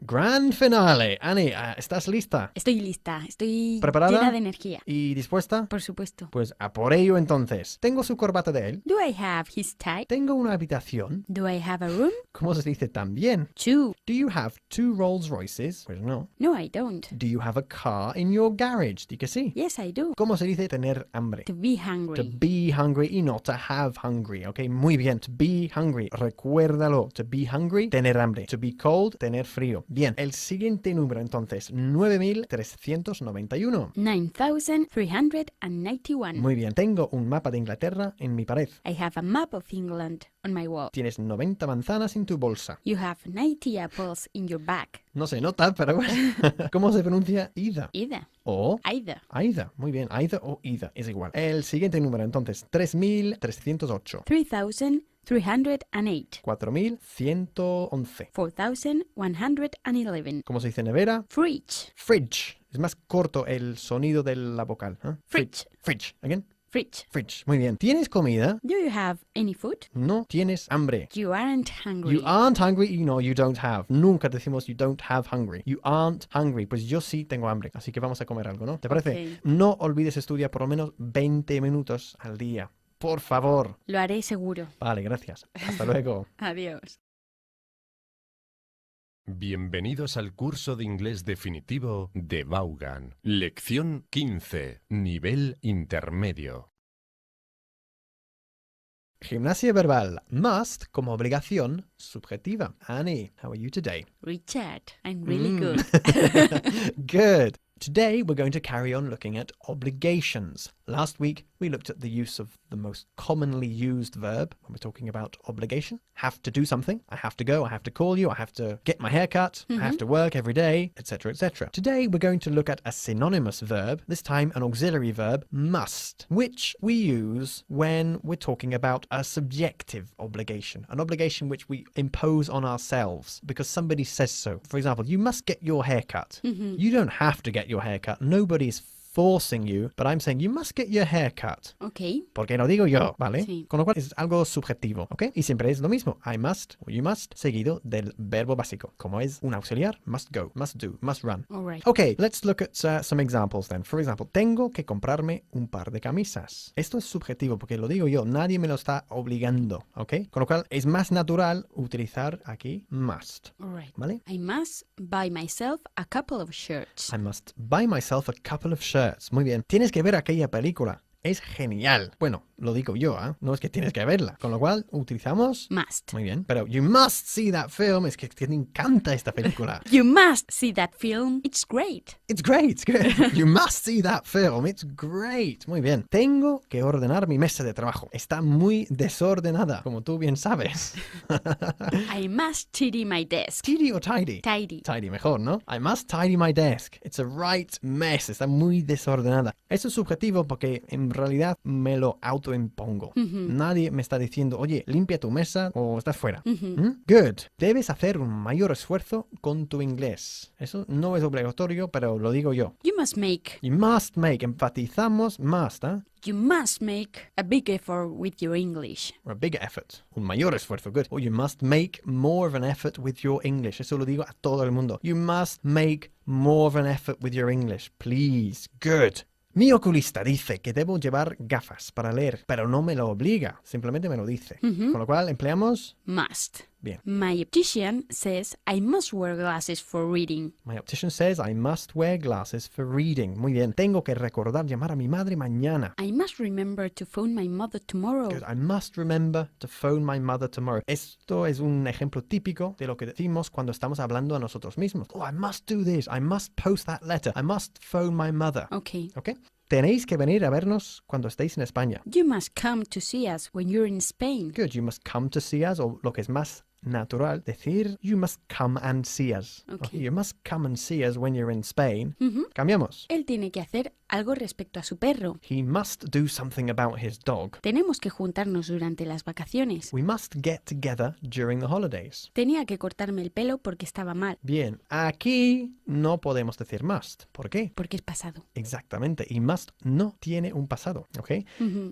[SPEAKER 2] Grand finale. Annie, ¿estás lista?
[SPEAKER 3] Estoy lista, estoy
[SPEAKER 2] ¿Preparada?
[SPEAKER 3] llena de energía.
[SPEAKER 2] ¿Y dispuesta?
[SPEAKER 3] Por supuesto.
[SPEAKER 2] Pues a por ello entonces. ¿Tengo su corbata de él?
[SPEAKER 3] Do I have his tie?
[SPEAKER 2] ¿Tengo una habitación?
[SPEAKER 3] Do I have a room?
[SPEAKER 2] ¿Cómo se dice también?
[SPEAKER 3] 2.
[SPEAKER 2] Do you have 2 Rolls Royces? Pues no.
[SPEAKER 3] No, I don't.
[SPEAKER 2] Do you have a car in your garage? Di que sí.
[SPEAKER 3] Yes, I do.
[SPEAKER 2] ¿Cómo se dice tener hambre?
[SPEAKER 3] To be
[SPEAKER 2] To
[SPEAKER 3] hungry.
[SPEAKER 2] be hungry y no to have hungry, ¿ok? Muy bien. To be hungry. Recuérdalo. To be hungry, tener hambre. To be cold, tener frío. Bien. El siguiente número entonces, 9,391.
[SPEAKER 3] 9,391.
[SPEAKER 2] Muy bien. Tengo un mapa de Inglaterra en mi pared.
[SPEAKER 3] I have a map of England on my wall.
[SPEAKER 2] Tienes 90 manzanas en tu bolsa.
[SPEAKER 3] You have 90 apples in your bag.
[SPEAKER 2] No se nota, pero bueno. ¿Cómo se pronuncia ida?
[SPEAKER 3] Either.
[SPEAKER 2] O
[SPEAKER 3] Either.
[SPEAKER 2] aida. Muy bien. Aida o ida. Es igual. El siguiente número entonces, 3,308.
[SPEAKER 3] 3,308.
[SPEAKER 2] 4,111.
[SPEAKER 3] 4,111.
[SPEAKER 2] ¿Cómo se dice nevera?
[SPEAKER 3] Fridge.
[SPEAKER 2] Fridge. Es más corto el sonido de la vocal. ¿Eh?
[SPEAKER 3] Fridge.
[SPEAKER 2] Fridge. Again.
[SPEAKER 3] Fridge.
[SPEAKER 2] Fridge. Muy bien. ¿Tienes comida?
[SPEAKER 3] Do you have any food?
[SPEAKER 2] No tienes hambre.
[SPEAKER 3] You aren't hungry.
[SPEAKER 2] You aren't hungry y no, you don't have. Nunca decimos you don't have hungry. You aren't hungry. Pues yo sí tengo hambre. Así que vamos a comer algo, ¿no? ¿Te parece?
[SPEAKER 3] Ok.
[SPEAKER 2] No olvides estudiar por lo menos 20 minutos al día. Por favor.
[SPEAKER 3] Lo haré seguro.
[SPEAKER 2] Vale, gracias. Hasta luego.
[SPEAKER 3] Adiós.
[SPEAKER 1] Bienvenidos al curso de inglés definitivo de Vaughan. Lección 15. Nivel intermedio.
[SPEAKER 2] Gimnasia verbal. Must como obligación subjetiva. Annie, how are you today?
[SPEAKER 3] Richard, I'm really good.
[SPEAKER 2] Good. Today we're going to carry on looking at obligations. Last week we looked at the use of the most commonly used verb when we're talking about obligation. Have to do something. I have to go. I have to call you. I have to get my hair cut. I have to work every day, etc., etc. Today we're going to look at a synonymous verb, this time an auxiliary verb, must, which we use when we're talking about a subjective obligation, an obligation which we impose on ourselves because somebody says so. For example, you must get your hair cut. You don't have to get your hair cut. Nobody's forcing you, but I'm saying you must get your hair cut.
[SPEAKER 3] Okay.
[SPEAKER 2] Porque lo digo yo, ¿vale?
[SPEAKER 3] Sí.
[SPEAKER 2] Con lo cual es algo subjetivo, ¿ok? Y siempre es lo mismo. I must o you must seguido del verbo básico. Como es un auxiliar, must go, must do, must run.
[SPEAKER 3] All right.
[SPEAKER 2] Okay, let's look at some examples then. For example, tengo que comprarme un par de camisas. Esto es subjetivo porque lo digo yo, nadie me lo está obligando, ¿ok? Con lo cual es más natural utilizar aquí must,
[SPEAKER 3] All right.
[SPEAKER 2] ¿vale?
[SPEAKER 3] I must buy myself a couple of shirts.
[SPEAKER 2] I must buy myself a couple of shirts. Muy bien. Tienes que ver aquella película. Es genial. Bueno, lo digo yo, ¿eh? No es que tienes que verla. Con lo cual, utilizamos...
[SPEAKER 3] Must.
[SPEAKER 2] Muy bien. Pero you must see that film. Es que te encanta esta película.
[SPEAKER 3] You must see that film. It's great.
[SPEAKER 2] It's great. Good. You must see that film. It's great. Muy bien. Tengo que ordenar mi mesa de trabajo. Está muy desordenada, como tú bien sabes.
[SPEAKER 3] I must tidy my desk.
[SPEAKER 2] ¿Tidy o tidy?
[SPEAKER 3] Tidy.
[SPEAKER 2] Tidy, mejor, ¿no? I must tidy my desk. It's a right mess. Está muy desordenada. Eso es subjetivo porque en realidad me lo autoimpongo. Nadie me está diciendo, oye, limpia tu mesa o estás fuera. Good. Debes hacer un mayor esfuerzo con tu inglés. Eso no es obligatorio, pero lo digo yo.
[SPEAKER 3] You must make.
[SPEAKER 2] You must make. Enfatizamos must, ¿eh?
[SPEAKER 3] You must make a big effort with your English.
[SPEAKER 2] Or a big effort. Un mayor esfuerzo. Good. Or you must make more of an effort with your English. Eso lo digo a todo el mundo. You must make more of an effort with your English. Please. Good. Mi oculista dice que debo llevar gafas para leer, pero no me lo obliga, simplemente me lo dice. Con lo cual empleamos
[SPEAKER 3] Must.
[SPEAKER 2] bien.
[SPEAKER 3] My optician says I must wear glasses for reading.
[SPEAKER 2] My optician says I must wear glasses for reading. Muy bien. Tengo que recordar llamar a mi madre mañana.
[SPEAKER 3] I must remember to phone my mother tomorrow.
[SPEAKER 2] Good. I must remember to phone my mother tomorrow. Esto es un ejemplo típico de lo que decimos cuando estamos hablando a nosotros mismos. Oh, I must do this. I must post that letter. I must phone my mother.
[SPEAKER 3] Okay.
[SPEAKER 2] ¿Ok? Tenéis que venir a vernos cuando estéis en España.
[SPEAKER 3] You must come to see us when you're in Spain.
[SPEAKER 2] Good. You must come to see us, o lo que es más natural, decir you must come and see us.
[SPEAKER 3] Okay.
[SPEAKER 2] You must come and see us when you're in Spain. Cambiamos.
[SPEAKER 3] Él tiene que hacer algo respecto a su perro.
[SPEAKER 2] He must do something about his dog.
[SPEAKER 3] Tenemos que juntarnos durante las vacaciones.
[SPEAKER 2] We must get together during the holidays.
[SPEAKER 3] Tenía que cortarme el pelo porque estaba mal.
[SPEAKER 2] Bien, aquí no podemos decir must. ¿Por qué?
[SPEAKER 3] Porque es pasado.
[SPEAKER 2] Exactamente. Y must no tiene un pasado, ¿ok?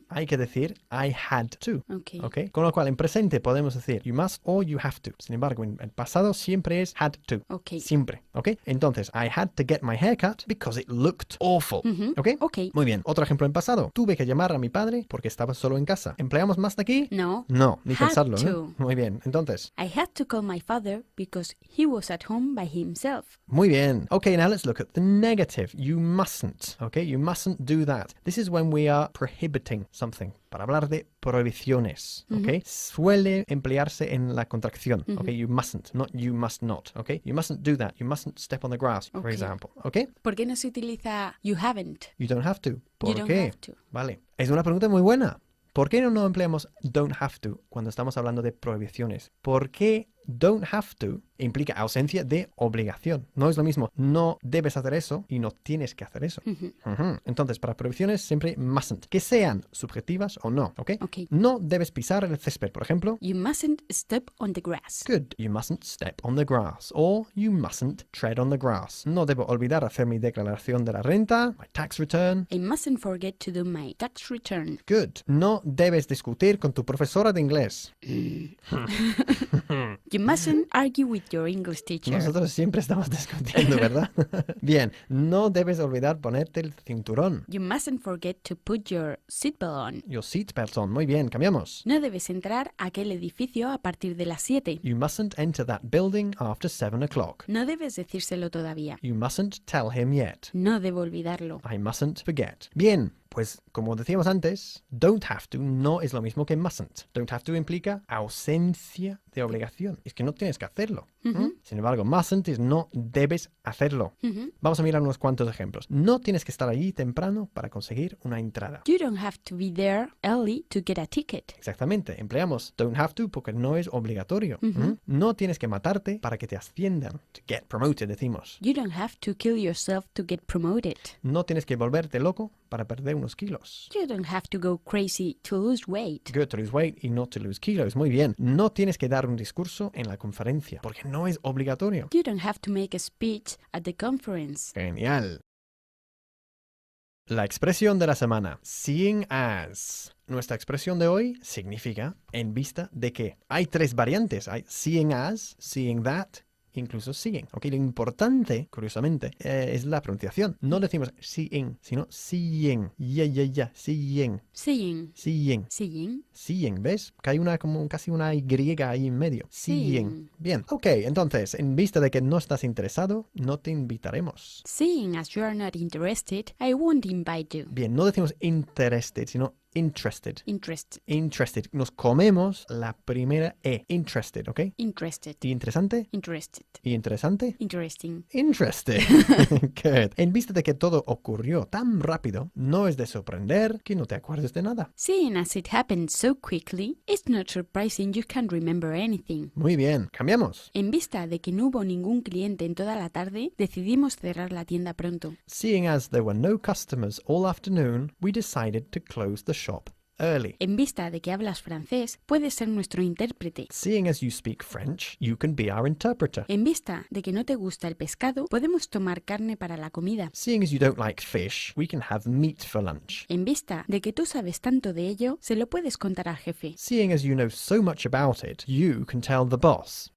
[SPEAKER 2] Hay que decir I had to.
[SPEAKER 3] Okay.
[SPEAKER 2] ¿Ok? Con lo cual, en presente podemos decir you must or you have to. Sin embargo, en el pasado siempre es had to.
[SPEAKER 3] Okay.
[SPEAKER 2] Siempre, ¿ok? Entonces, I had to get my hair cut because it looked awful. ¿Ok?
[SPEAKER 3] Okay.
[SPEAKER 2] Muy bien. Otro ejemplo en pasado. Tuve que llamar a mi padre porque estaba solo en casa. ¿Empleamos must aquí?
[SPEAKER 3] No.
[SPEAKER 2] No, ni
[SPEAKER 3] Had
[SPEAKER 2] pensarlo,
[SPEAKER 3] to.
[SPEAKER 2] ¿no? Muy bien. Entonces,
[SPEAKER 3] I had to call my father because he was at home by himself.
[SPEAKER 2] muy bien. Okay, now let's look at the negative. You mustn't. Okay, you mustn't do that. This is when we are prohibiting something. Para hablar de prohibiciones, ¿ok? Suele emplearse en la contracción, ¿ok? You mustn't, not you must not, ¿ok? You mustn't do that. You mustn't step on the grass, for
[SPEAKER 3] Okay.
[SPEAKER 2] example, ¿ok?
[SPEAKER 3] ¿Por qué no se utiliza you haven't?
[SPEAKER 2] You don't have to. ¿Por
[SPEAKER 3] You don't
[SPEAKER 2] qué?
[SPEAKER 3] have to.
[SPEAKER 2] Vale. Es una pregunta muy buena. ¿Por qué no empleamos don't have to cuando estamos hablando de prohibiciones? ¿Por qué don't have to implica ausencia de obligación? No es lo mismo, no debes hacer eso y no tienes que hacer eso. Entonces, para prohibiciones siempre mustn't, que sean subjetivas o no, ¿ok?
[SPEAKER 3] Okay.
[SPEAKER 2] No debes pisar el césped, por ejemplo.
[SPEAKER 3] You mustn't step on the grass.
[SPEAKER 2] Good. You mustn't step on the grass. Or you mustn't tread on the grass. No debo olvidar hacer mi declaración de la renta, my tax return.
[SPEAKER 3] I mustn't forget to do my tax return.
[SPEAKER 2] Good. No debes discutir con tu profesora de inglés.
[SPEAKER 3] You mustn't argue with your English teacher.
[SPEAKER 2] Nosotros siempre estamos discutiendo, ¿verdad? Bien, no debes olvidar ponerte el cinturón.
[SPEAKER 3] You mustn't forget to put your seatbelt on.
[SPEAKER 2] Your seatbelt on. Muy bien, cambiamos.
[SPEAKER 3] No debes entrar a aquel edificio a partir de las 7.
[SPEAKER 2] You mustn't enter that building after 7 o'clock.
[SPEAKER 3] No debes decírselo todavía.
[SPEAKER 2] You mustn't tell him yet.
[SPEAKER 3] No debo olvidarlo.
[SPEAKER 2] I mustn't forget. Bien, pues como decíamos antes, don't have to no es lo mismo que mustn't. Don't have to implica ausencia de obligación. Es que no tienes que hacerlo. Sin embargo, mustn't es no debes hacerlo. Vamos a mirar unos cuantos ejemplos. No tienes que estar allí temprano para conseguir una entrada.
[SPEAKER 3] You don't have to be there early to get a ticket.
[SPEAKER 2] Exactamente. Empleamos don't have to porque no es obligatorio. No tienes que matarte para que te asciendan. To get promoted, decimos.
[SPEAKER 3] You don't have to kill yourself to get promoted.
[SPEAKER 2] No tienes que volverte loco para perder unos kilos.
[SPEAKER 3] You don't have to go crazy to lose weight.
[SPEAKER 2] Good, to lose weight y not to lose kilos. Muy bien. No tienes que dar un discurso en la conferencia porque no es obligatorio.
[SPEAKER 3] You don't have to make a speech at the conference.
[SPEAKER 2] Genial. La expresión de la semana. Seeing as. Nuestra expresión de hoy significa en vista de que. Hay 3 variantes. Hay seeing as, seeing that, incluso seeing. Ok, lo importante, curiosamente, es la pronunciación. No decimos seeing, sino seeing. Seeing.
[SPEAKER 3] Seeing.
[SPEAKER 2] Seeing.
[SPEAKER 3] Seeing.
[SPEAKER 2] Seeing, ¿ves? Que hay casi una Y ahí en medio. Seeing. Bien, ok, entonces, en vista de que no estás interesado, no te invitaremos.
[SPEAKER 3] Seeing as you are not interested, I won't invite you.
[SPEAKER 2] Bien, no decimos interested, sino interested.
[SPEAKER 3] Interested.
[SPEAKER 2] Interested. Nos comemos la primera E. Interested, ¿ok?
[SPEAKER 3] Interested.
[SPEAKER 2] ¿Y interesante?
[SPEAKER 3] Interested.
[SPEAKER 2] ¿Y interesante?
[SPEAKER 3] Interesting.
[SPEAKER 2] Interesting. Good. En vista de que todo ocurrió tan rápido, no es de sorprender que no te acuerdes de nada.
[SPEAKER 3] Seeing as it happened so quickly, it's not surprising you can't remember anything.
[SPEAKER 2] Muy bien. Cambiamos.
[SPEAKER 3] En vista de que no hubo ningún cliente en toda la tarde, decidimos cerrar la tienda pronto.
[SPEAKER 2] Seeing as there were no customers all afternoon, we decided to close the shop early.
[SPEAKER 3] En vista de que hablas francés, puedes ser nuestro intérprete.
[SPEAKER 2] Seeing as you speak French, you can be our interpreter.
[SPEAKER 3] En vista de que no te gusta el pescado, podemos tomar carne para la comida.
[SPEAKER 2] Seeing as you don't like fish, we can have meat for lunch.
[SPEAKER 3] En vista de que tú sabes tanto de ello, se lo puedes contar al jefe.
[SPEAKER 2] Seeing as you know so much about it, you can tell the boss.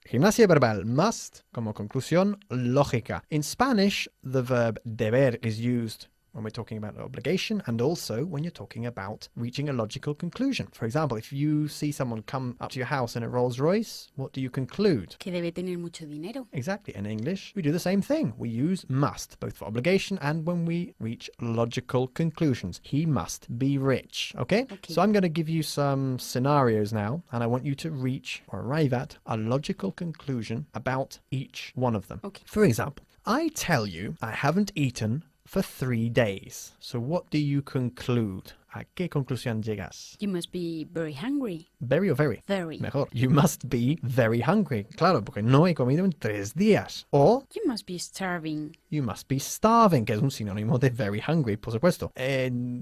[SPEAKER 2] Gimnasia verbal. Must, como conclusión, lógica. In Spanish, the verb deber is used when we're talking about obligation and also when you're talking about reaching a logical conclusion. For example, if you see someone come up to your house in a Rolls Royce, what do you conclude?
[SPEAKER 3] Que debe tener mucho dinero.
[SPEAKER 2] Exactly. In English, we do the same thing. We use must, both for obligation and when we reach logical conclusions. He must be rich. Okay? So I'm going to give you some scenarios now, and I want you to reach or arrive at a logical conclusion about each one of them.
[SPEAKER 3] Okay.
[SPEAKER 2] For example, I tell you I haven't eaten for 3 days. So what do you conclude? ¿A qué conclusión llegas?
[SPEAKER 3] You must be very hungry.
[SPEAKER 2] Very or very?
[SPEAKER 3] Very.
[SPEAKER 2] Mejor. You must be very hungry. Claro, porque no he comido en 3 días. O
[SPEAKER 3] You must be starving.
[SPEAKER 2] you must be starving, que es un sinónimo de very hungry, por supuesto.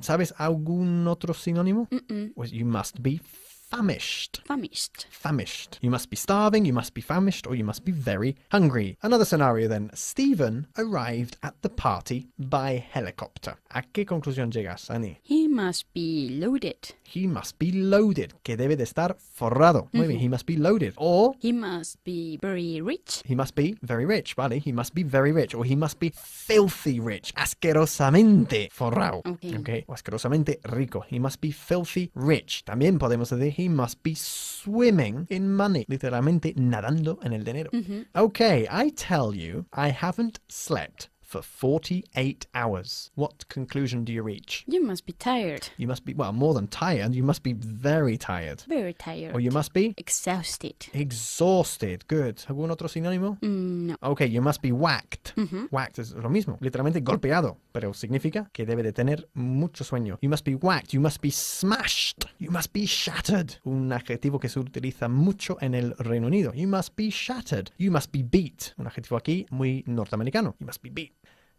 [SPEAKER 2] ¿Sabes algún otro sinónimo? Pues you must be famished.
[SPEAKER 3] Famished.
[SPEAKER 2] Famished. You must be starving, you must be famished, or you must be very hungry. Another scenario then. Stephen arrived at the party by helicopter. ¿A qué conclusión llegas, Annie?
[SPEAKER 3] He must be loaded.
[SPEAKER 2] He must be loaded, que debe de estar forrado. Muy bien, he must be loaded. Or
[SPEAKER 3] He must be very rich.
[SPEAKER 2] he must be very rich, ¿vale? He must be very rich. Or he must be filthy rich. Asquerosamente forrado.
[SPEAKER 3] Okay.
[SPEAKER 2] O asquerosamente rico. He must be filthy rich. También podemos decir he must be swimming in money. Literalmente nadando en el dinero. Okay, I tell you, I haven't slept for 48 hours. What conclusion do you reach?
[SPEAKER 3] You must be tired.
[SPEAKER 2] You must be, well, more than tired. You must be very tired.
[SPEAKER 3] Very tired.
[SPEAKER 2] Or you must be
[SPEAKER 3] Exhausted.
[SPEAKER 2] exhausted. Good. ¿Algún otro sinónimo?
[SPEAKER 3] No.
[SPEAKER 2] Okay, you must be whacked. Whacked es lo mismo, literalmente golpeado, pero significa que debe de tener mucho sueño. You must be whacked, you must be smashed, you must be shattered. Un adjetivo que se utiliza mucho en el Reino Unido. You must be shattered. You must be beat. Un adjetivo aquí muy norteamericano. You must be beat.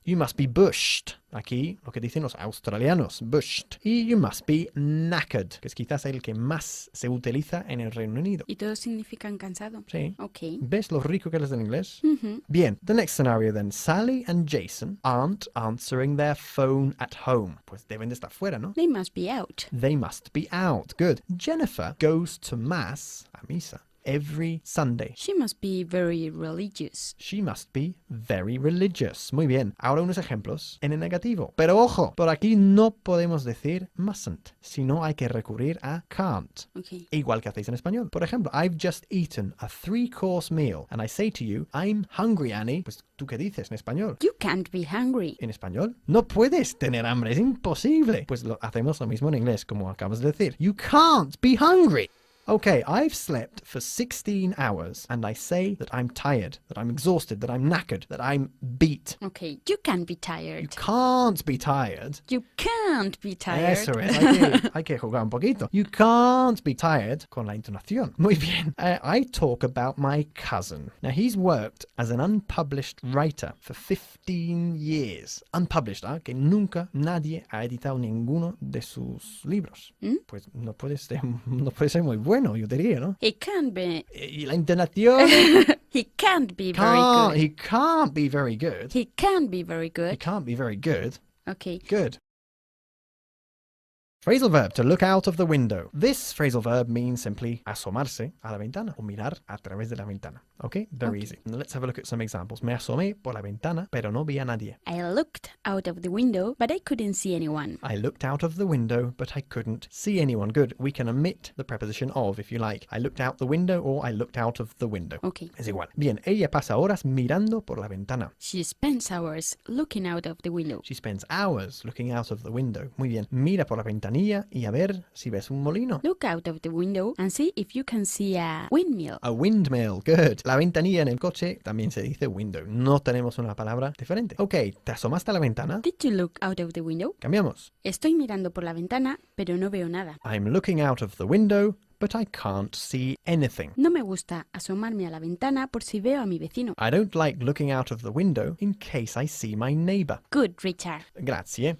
[SPEAKER 2] You must be bushed. Aquí lo que dicen los australianos, bushed. Y you must be knackered, que es quizás el que más se utiliza en el Reino Unido.
[SPEAKER 3] ¿Y todos significan cansado?
[SPEAKER 2] Sí.
[SPEAKER 3] Okay.
[SPEAKER 2] ¿Ves lo rico que eres en inglés? Bien, the next scenario then. Sally and Jason aren't answering their phone at home. Pues deben de estar fuera, ¿no?
[SPEAKER 3] They must be out.
[SPEAKER 2] They must be out. Good. Jennifer goes to mass, a misa, every Sunday.
[SPEAKER 3] She must be very religious.
[SPEAKER 2] She must be very religious. Muy bien. Ahora unos ejemplos en el negativo. Pero ojo, por aquí no podemos decir mustn't, sino hay que recurrir a can't.
[SPEAKER 3] Okay.
[SPEAKER 2] Igual que hacéis en español. Por ejemplo, I've just eaten a 3-course meal and I say to you, I'm hungry, Annie. Pues, ¿tú qué dices en español?
[SPEAKER 3] You can't be hungry.
[SPEAKER 2] En español, no puedes tener hambre, es imposible. Pues hacemos lo mismo en inglés, como acabas de decir. You can't be hungry. Okay, I've slept for 16 hours and I say that I'm tired, that I'm exhausted, that I'm knackered, that I'm beat.
[SPEAKER 3] Okay, you can't be tired.
[SPEAKER 2] You can't be tired.
[SPEAKER 3] You can't be tired.
[SPEAKER 2] Eso es, hay que jugar un poquito. You can't be tired con la entonación. Muy bien. I talk about my cousin. Now, he's worked as an unpublished writer for 15 years. Unpublished, ¿ah? Que nunca nadie ha editado ninguno de sus libros. Pues no puede ser muy bueno, yo diría, ¿no?
[SPEAKER 3] He can't be.
[SPEAKER 2] Y la entonación...
[SPEAKER 3] He can't be very good.
[SPEAKER 2] He can't be very good.
[SPEAKER 3] He can't be very
[SPEAKER 2] He
[SPEAKER 3] good.
[SPEAKER 2] can't be very good.
[SPEAKER 3] Okay.
[SPEAKER 2] Good. Phrasal verb, to look out of the window. This phrasal verb means simply asomarse a la ventana o mirar a través de la ventana. Okay? Very easy. Now let's have a look at some examples. Me asomé por la ventana, pero no vi a nadie.
[SPEAKER 3] I looked out of the window, but I couldn't see anyone.
[SPEAKER 2] I looked out of the window, but I couldn't see anyone. Good. We can omit the preposition of if you like. I looked out the window or I looked out of the window.
[SPEAKER 3] Okay.
[SPEAKER 2] Es igual. Bien, ella pasa horas mirando por la ventana.
[SPEAKER 3] She spends hours looking out of the window.
[SPEAKER 2] She spends hours looking out of the window. Muy bien. Mira por la ventanilla y a ver si ves un molino.
[SPEAKER 3] Look out of the window and see if you can see a windmill.
[SPEAKER 2] A windmill. Good. La ventanilla en el coche también se dice window. No tenemos una palabra diferente. Ok, ¿te asomaste a la ventana?
[SPEAKER 3] Did you look out of the window?
[SPEAKER 2] Cambiamos.
[SPEAKER 3] Estoy mirando por la ventana, pero no veo nada.
[SPEAKER 2] I'm looking out of the window, but I can't see anything.
[SPEAKER 3] No me gusta asomarme a la ventana por si veo a mi vecino.
[SPEAKER 2] I don't like looking out of the window in case I see my neighbor.
[SPEAKER 3] Good, Richard.
[SPEAKER 2] Grazie.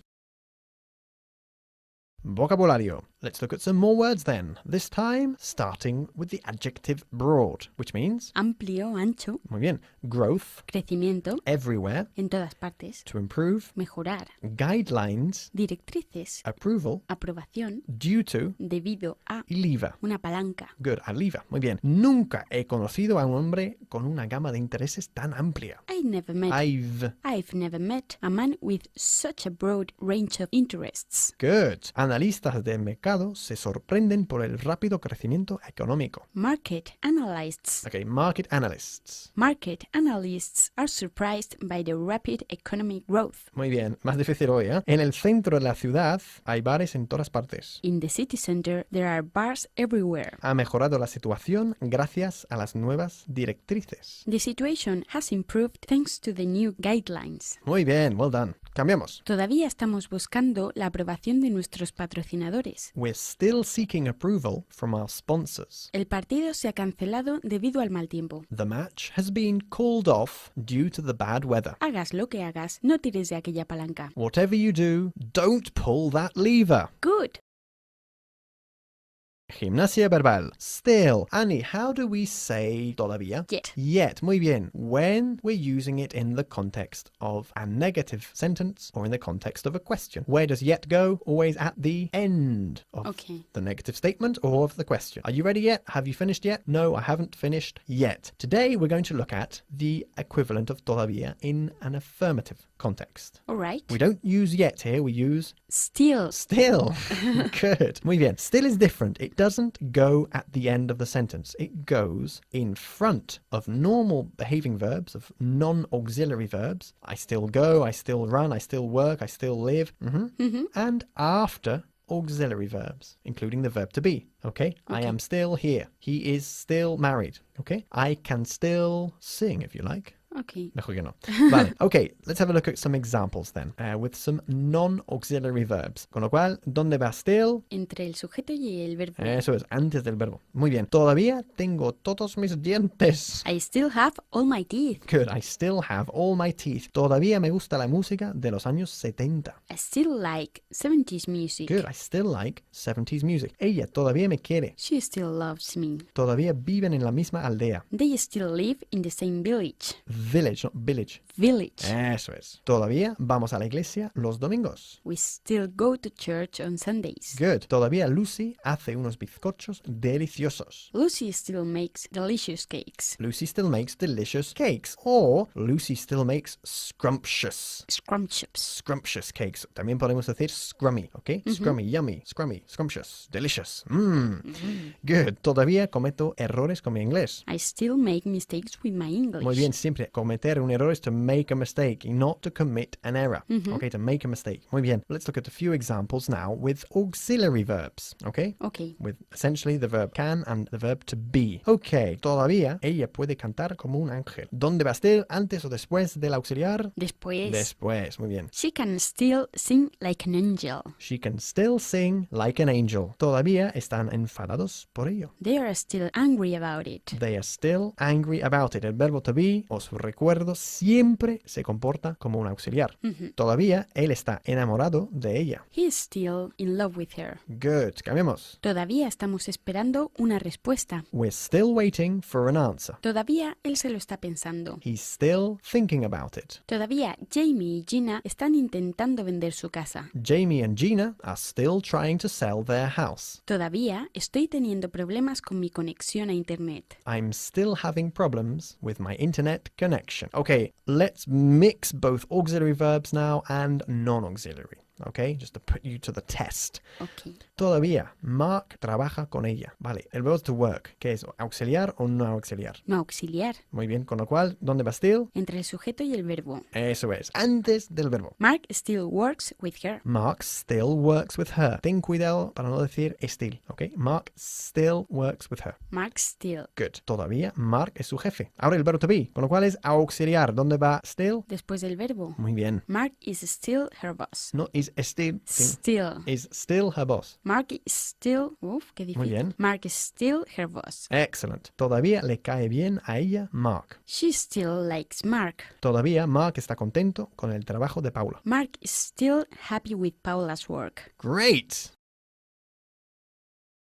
[SPEAKER 2] Vocabulario. Let's look at some more words then. This time, starting with the adjective broad, which means...
[SPEAKER 3] Amplio, ancho.
[SPEAKER 2] Muy bien. Growth.
[SPEAKER 3] Crecimiento.
[SPEAKER 2] Everywhere.
[SPEAKER 3] En todas partes.
[SPEAKER 2] To improve.
[SPEAKER 3] Mejorar.
[SPEAKER 2] Guidelines.
[SPEAKER 3] Directrices.
[SPEAKER 2] Approval.
[SPEAKER 3] Aprobación.
[SPEAKER 2] Due to.
[SPEAKER 3] Debido a.
[SPEAKER 2] Y lever.
[SPEAKER 3] Una palanca.
[SPEAKER 2] Good. A lever. Muy bien. Nunca he conocido a un hombre con una gama de intereses tan amplia.
[SPEAKER 3] I've never met a man with such a broad range of interests.
[SPEAKER 2] Good. Analistas de mercado se sorprenden por el rápido crecimiento económico.
[SPEAKER 3] Market analysts.
[SPEAKER 2] Okay, market analysts.
[SPEAKER 3] Market analysts are surprised by the rapid economic growth.
[SPEAKER 2] Muy bien, más difícil hoy, ¿eh? En el centro de la ciudad hay bares en todas partes.
[SPEAKER 3] In the city center, there are bars everywhere.
[SPEAKER 2] Ha mejorado la situación gracias a las nuevas directrices.
[SPEAKER 3] The situation has improved thanks to the new guidelines.
[SPEAKER 2] Muy bien, well done. Cambiamos.
[SPEAKER 3] Todavía estamos buscando la aprobación de nuestros patrocinadores.
[SPEAKER 2] We're still seeking approval from our sponsors.
[SPEAKER 3] El partido se ha cancelado debido al mal tiempo.
[SPEAKER 2] The match has been called off due to the bad weather.
[SPEAKER 3] Hagas lo que hagas, no tires de aquella palanca.
[SPEAKER 2] Whatever you do, don't pull that lever.
[SPEAKER 3] Good.
[SPEAKER 2] Gimnasia verbal. Still. Annie, how do we say todavía?
[SPEAKER 3] Yet.
[SPEAKER 2] Yet. Muy bien. When we're using it in the context of a negative sentence or in the context of a question. Where does yet go? Always at the end of the negative statement or of the question. Are you ready yet? Have you finished yet? No, I haven't finished yet. Today we're going to look at the equivalent of todavía in an affirmative context.
[SPEAKER 3] All right.
[SPEAKER 2] We don't use yet here, we use
[SPEAKER 3] still.
[SPEAKER 2] Still. Good. Muy bien. Still is different. It doesn't go at the end of the sentence. It goes in front of normal behaving verbs, of non-auxiliary verbs. I still go, I still run, I still work, I still live. And after auxiliary verbs, including the verb to be. Okay? I am still here. He is still married. Okay? I can still sing, if you like.
[SPEAKER 3] Okay.
[SPEAKER 2] Mejor que no. Vale. Okay, let's have a look at some examples then, with some non-auxiliary verbs. Con lo cual, ¿dónde va still?
[SPEAKER 3] Entre el sujeto y el verbo.
[SPEAKER 2] Eso es, antes del verbo. Muy bien. Todavía tengo todos mis dientes.
[SPEAKER 3] I still have all my teeth.
[SPEAKER 2] Good. I still have all my teeth. Todavía me gusta la música de los años 70.
[SPEAKER 3] I still like 70s music.
[SPEAKER 2] Good. I still like 70s music. Ella todavía me quiere.
[SPEAKER 3] She still loves me.
[SPEAKER 2] Todavía viven en la misma aldea.
[SPEAKER 3] They still live in the same village.
[SPEAKER 2] village, not village.
[SPEAKER 3] Village.
[SPEAKER 2] Eso es. Todavía vamos a la iglesia los domingos.
[SPEAKER 3] We still go to church on Sundays.
[SPEAKER 2] Good. Todavía Lucy hace unos bizcochos deliciosos.
[SPEAKER 3] Lucy still makes delicious cakes.
[SPEAKER 2] Lucy still makes delicious cakes. Or Lucy still makes scrumptious. Scrumptious cakes. También podemos decir scrummy, ¿ok? Scrummy, yummy, scrummy, scrumptious, delicious. Good. Todavía cometo errores con mi inglés.
[SPEAKER 3] I still make mistakes with my English.
[SPEAKER 2] Muy bien, siempre cometer un error es to make a mistake, not to commit an error. Okay, to make a mistake. Muy bien. Let's look at a few examples now with auxiliary verbs, okay?
[SPEAKER 3] Okay.
[SPEAKER 2] With essentially the verb can and the verb to be. Okay, todavía ella puede cantar como un ángel. ¿Dónde va a estar antes o después del auxiliar?
[SPEAKER 3] Después.
[SPEAKER 2] Después, muy bien.
[SPEAKER 3] She can still sing like an angel.
[SPEAKER 2] She can still sing like an angel. Todavía están enfadados por ello.
[SPEAKER 3] They are still angry about it.
[SPEAKER 2] They are still angry about it. El verbo to be, os recuerdo, siempre se comporta como un auxiliar. Todavía él está enamorado de ella.
[SPEAKER 3] He is still in love with her.
[SPEAKER 2] Good. Cambiemos.
[SPEAKER 3] Todavía estamos esperando una respuesta.
[SPEAKER 2] We're still waiting for an answer.
[SPEAKER 3] Todavía él se lo está pensando.
[SPEAKER 2] He's still thinking about it.
[SPEAKER 3] Todavía Jamie y Gina están intentando vender su casa.
[SPEAKER 2] Jamie and Gina are still trying to sell their house.
[SPEAKER 3] Todavía estoy teniendo problemas con mi conexión a internet.
[SPEAKER 2] I'm still having problems with my internet connection. Okay, let's mix both auxiliary verbs now and non-auxiliary. Okay, just to put you to the test.
[SPEAKER 3] Okay.
[SPEAKER 2] Todavía, Mark trabaja con ella. Vale, el verbo to work, ¿qué es? ¿Auxiliar o no auxiliar?
[SPEAKER 3] No auxiliar.
[SPEAKER 2] Muy bien, con lo cual, ¿dónde va still?
[SPEAKER 3] Entre el sujeto y el verbo.
[SPEAKER 2] Eso es, antes del verbo.
[SPEAKER 3] Mark still works with her.
[SPEAKER 2] Mark still works with her. Ten cuidado para no decir still, ¿ok? Mark still works with her.
[SPEAKER 3] Mark still.
[SPEAKER 2] Good. Todavía Mark es su jefe. Ahora el verbo to be, con lo cual es auxiliar. ¿Dónde va still?
[SPEAKER 3] Después del verbo.
[SPEAKER 2] Muy bien.
[SPEAKER 3] Mark is still her boss.
[SPEAKER 2] No is still.
[SPEAKER 3] Still.
[SPEAKER 2] Is still her boss.
[SPEAKER 3] Mark is still. Uf, qué difícil.
[SPEAKER 2] Muy bien.
[SPEAKER 3] Mark is still her boss.
[SPEAKER 2] Excellent. Todavía le cae bien a ella Mark.
[SPEAKER 3] She still likes Mark.
[SPEAKER 2] Todavía Mark está contento con el trabajo de Paula.
[SPEAKER 3] Mark is still happy with Paula's work.
[SPEAKER 2] Great.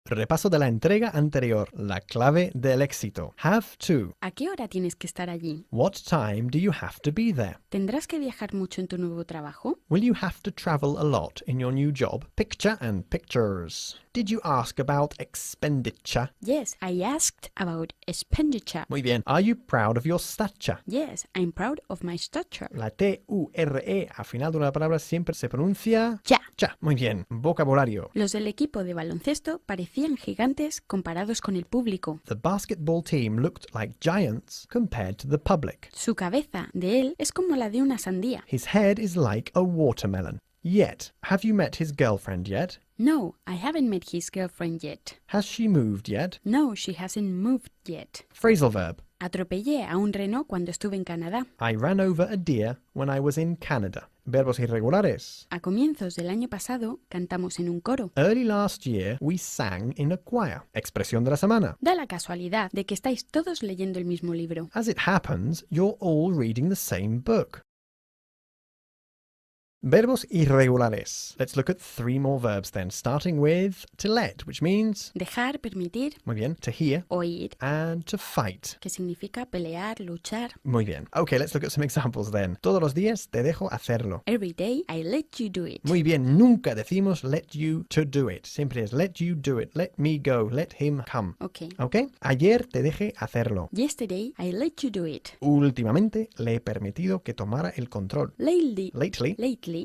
[SPEAKER 2] Repaso de la entrega anterior. La clave del éxito. Have to.
[SPEAKER 3] ¿A qué hora tienes que estar allí?
[SPEAKER 2] What time do you have to be there?
[SPEAKER 3] ¿Tendrás que viajar mucho en tu nuevo trabajo?
[SPEAKER 2] Will you have to travel a lot in your new job? Picture and pictures. Did you ask about expenditure?
[SPEAKER 3] Yes, I asked about expenditure.
[SPEAKER 2] Muy bien. Are you proud of your stature?
[SPEAKER 3] Yes, I'm proud of my stature.
[SPEAKER 2] La T-U-R-E al final de una palabra siempre se pronuncia
[SPEAKER 3] Ya.
[SPEAKER 2] cha. Muy bien. Vocabulario.
[SPEAKER 3] Los del equipo de baloncesto parecían gigantes comparados con el público.
[SPEAKER 2] The basketball team looked like giants compared to the public.
[SPEAKER 3] Su cabeza de él es como la de una sandía.
[SPEAKER 2] His head is like a watermelon. Yet, have you met his girlfriend yet?
[SPEAKER 3] No, I haven't met his girlfriend yet.
[SPEAKER 2] Has she moved yet?
[SPEAKER 3] No, she hasn't moved yet.
[SPEAKER 2] Phrasal verb.
[SPEAKER 3] Atropellé a un reno cuando estuve en Canadá.
[SPEAKER 2] I ran over a deer when I was in Canada. Verbos irregulares.
[SPEAKER 3] A comienzos del año pasado cantamos en un coro.
[SPEAKER 2] Early last year, we sang in a choir. Expresión de la semana.
[SPEAKER 3] Da la casualidad de que estáis todos leyendo el mismo libro.
[SPEAKER 2] As it happens, you're all reading the same book. Verbos irregulares. Let's look at 3 more verbs then, starting with to let, which means...
[SPEAKER 3] Dejar, permitir.
[SPEAKER 2] Muy bien. To hear.
[SPEAKER 3] Oír.
[SPEAKER 2] And to fight.
[SPEAKER 3] Que significa pelear, luchar.
[SPEAKER 2] Muy bien. Okay, let's look at some examples then. Todos los días te dejo hacerlo.
[SPEAKER 3] Every day I let you do it.
[SPEAKER 2] Muy bien. Nunca decimos let you to do it. Siempre es let you do it. Let me go. Let him come.
[SPEAKER 3] Okay.
[SPEAKER 2] Okay. Ayer te dejé hacerlo.
[SPEAKER 3] Yesterday I let you do it.
[SPEAKER 2] Últimamente le he permitido que tomara el control.
[SPEAKER 3] Lately.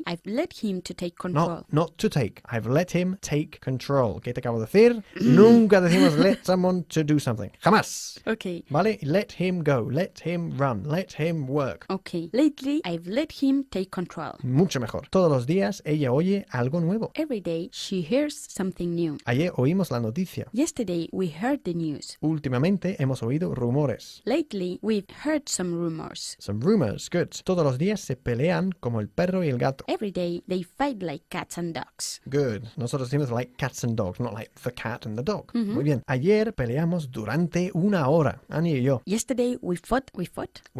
[SPEAKER 3] I've let him to take control.
[SPEAKER 2] No, not to take. I've let him take control. ¿Qué te acabo de decir? Nunca decimos let someone to do something. Jamás.
[SPEAKER 3] Okay.
[SPEAKER 2] ¿Vale? Let him go. Let him run. Let him work.
[SPEAKER 3] Okay. Lately, I've let him take control.
[SPEAKER 2] Mucho mejor. Todos los días ella oye algo nuevo.
[SPEAKER 3] Every day, she hears something new.
[SPEAKER 2] Ayer oímos la noticia.
[SPEAKER 3] Yesterday, we heard the news.
[SPEAKER 2] Últimamente hemos oído rumores.
[SPEAKER 3] Lately, we've heard some rumors.
[SPEAKER 2] Some rumors. Good. Todos los días se pelean como el perro y el gato. gato.
[SPEAKER 3] Every day they fight like cats and dogs.
[SPEAKER 2] Good. Nosotros decimos like cats and dogs, not like the cat and the dog. Muy bien. Ayer peleamos durante una hora, Annie y yo.
[SPEAKER 3] Yesterday we fought.
[SPEAKER 2] We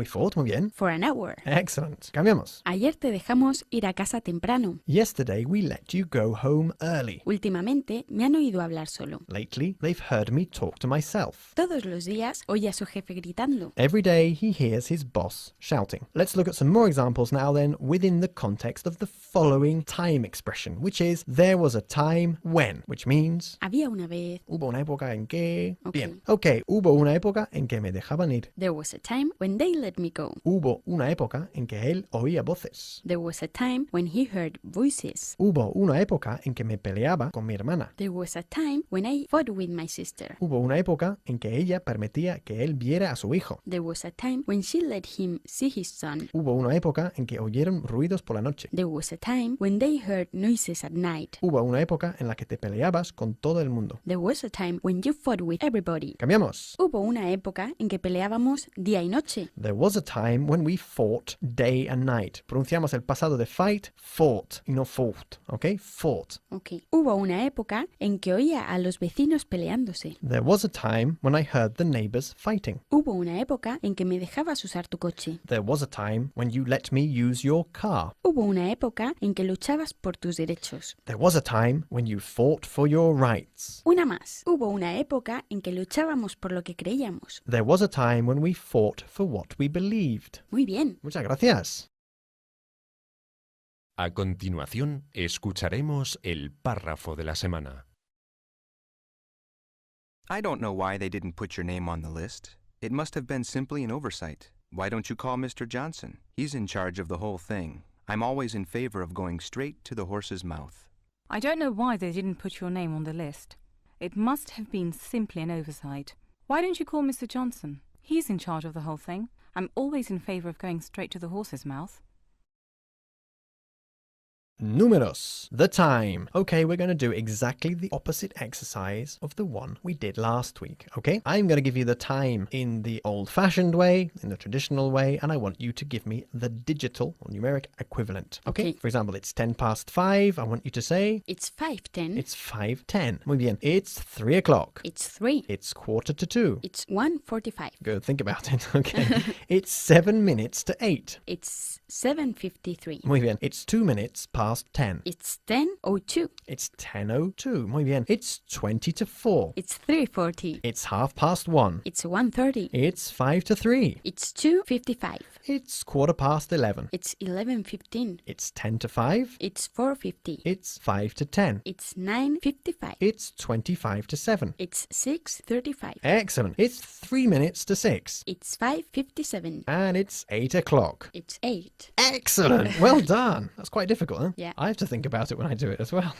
[SPEAKER 2] fought, muy bien.
[SPEAKER 3] For an hour.
[SPEAKER 2] Excellent. Cambiamos.
[SPEAKER 3] Ayer te dejamos ir a casa temprano.
[SPEAKER 2] Yesterday we let you go home early.
[SPEAKER 3] Últimamente me han oído hablar solo.
[SPEAKER 2] Lately they've heard me talk to myself.
[SPEAKER 3] Todos los días oye a su jefe gritando.
[SPEAKER 2] Every day he hears his boss shouting. Let's look at some more examples now then within the context of the following time expression, which is there was a time when, which means
[SPEAKER 3] Había una vez.
[SPEAKER 2] hubo una época en que...
[SPEAKER 3] Okay.
[SPEAKER 2] Bien. Ok, hubo una época en que me dejaban ir.
[SPEAKER 3] There was a time when they let me go.
[SPEAKER 2] Hubo una época en que él oía voces.
[SPEAKER 3] There was a time when he heard voices.
[SPEAKER 2] Hubo una época en que me peleaba con mi hermana.
[SPEAKER 3] There was a time when I fought with my sister.
[SPEAKER 2] Hubo una época en que ella permitía que él viera a su hijo.
[SPEAKER 3] There was a time when she let him see his son.
[SPEAKER 2] Hubo una época en que oyeron ruidos por la noche.
[SPEAKER 3] There was a time when they heard noises at night.
[SPEAKER 2] Hubo una época en la que te peleabas con todo el mundo.
[SPEAKER 3] There was a time when you fought with everybody.
[SPEAKER 2] Cambiamos.
[SPEAKER 3] Hubo una época en que peleábamos día y noche.
[SPEAKER 2] There was a time when we fought day and night. Pronunciamos el pasado de fight, fought, y no fought, ¿ok? Fought.
[SPEAKER 3] Okay. Hubo una época en que oía a los vecinos peleándose.
[SPEAKER 2] There was a time when I heard the neighbors fighting.
[SPEAKER 3] Hubo una época en que me dejabas usar tu coche.
[SPEAKER 2] There was a time when you let me use your car.
[SPEAKER 3] Hubo una época en que luchabas por tus derechos.
[SPEAKER 2] There was a time when you fought for your rights.
[SPEAKER 3] Una más. Hubo una época en que luchábamos por lo que creíamos.
[SPEAKER 2] There was a time when we fought for what we believed.
[SPEAKER 3] Muy bien.
[SPEAKER 2] Muchas gracias.
[SPEAKER 1] A continuación, escucharemos el párrafo de la semana.
[SPEAKER 4] I don't know why they didn't put your name on the list. It must have been simply an oversight. Why don't you call Mr. Johnson? He's in charge of the whole thing. I'm always in favor of going straight to the horse's mouth.
[SPEAKER 5] I don't know why they didn't put your name on the list. It must have been simply an oversight. Why don't you call Mr. Johnson? He's in charge of the whole thing. I'm always in favor of going straight to the horse's mouth.
[SPEAKER 2] Números. The time. Okay, we're going to do exactly the opposite exercise of the one we did last week, okay? I'm going to give you the time in the old-fashioned way, in the traditional way, and I want you to give me the digital or numeric equivalent, okay? For example, it's 10 past 5. I want you to say...
[SPEAKER 3] It's 5:10.
[SPEAKER 2] It's 5:10. Muy bien. It's 3 o'clock.
[SPEAKER 3] It's 3.
[SPEAKER 2] It's 2:45.
[SPEAKER 3] It's 1:45.
[SPEAKER 2] Good, think about it, okay? It's 7 minutes to 8.
[SPEAKER 3] It's 7:53.
[SPEAKER 2] Muy bien. It's 2 minutes past 10.
[SPEAKER 3] It's 10:02.
[SPEAKER 2] It's 10:02. Muy bien. It's 20 to 4.
[SPEAKER 3] It's 3:40.
[SPEAKER 2] It's 1:30.
[SPEAKER 3] It's 1:30.
[SPEAKER 2] It's 5 to 3.
[SPEAKER 3] It's 2:55.
[SPEAKER 2] It's 11:15.
[SPEAKER 3] It's 11:15.
[SPEAKER 2] It's 10 to 5.
[SPEAKER 3] It's 4:50.
[SPEAKER 2] It's 5 to 10.
[SPEAKER 3] It's 9:55.
[SPEAKER 2] It's 25 to 7.
[SPEAKER 3] It's 6:35.
[SPEAKER 2] Excellent. It's 3 minutes to 6.
[SPEAKER 3] It's 5:57.
[SPEAKER 2] And it's 8 o'clock.
[SPEAKER 3] It's 8.
[SPEAKER 2] Excellent. Well done. That's quite difficult, huh?
[SPEAKER 3] Yeah.
[SPEAKER 2] I have to think about it when I do it as well.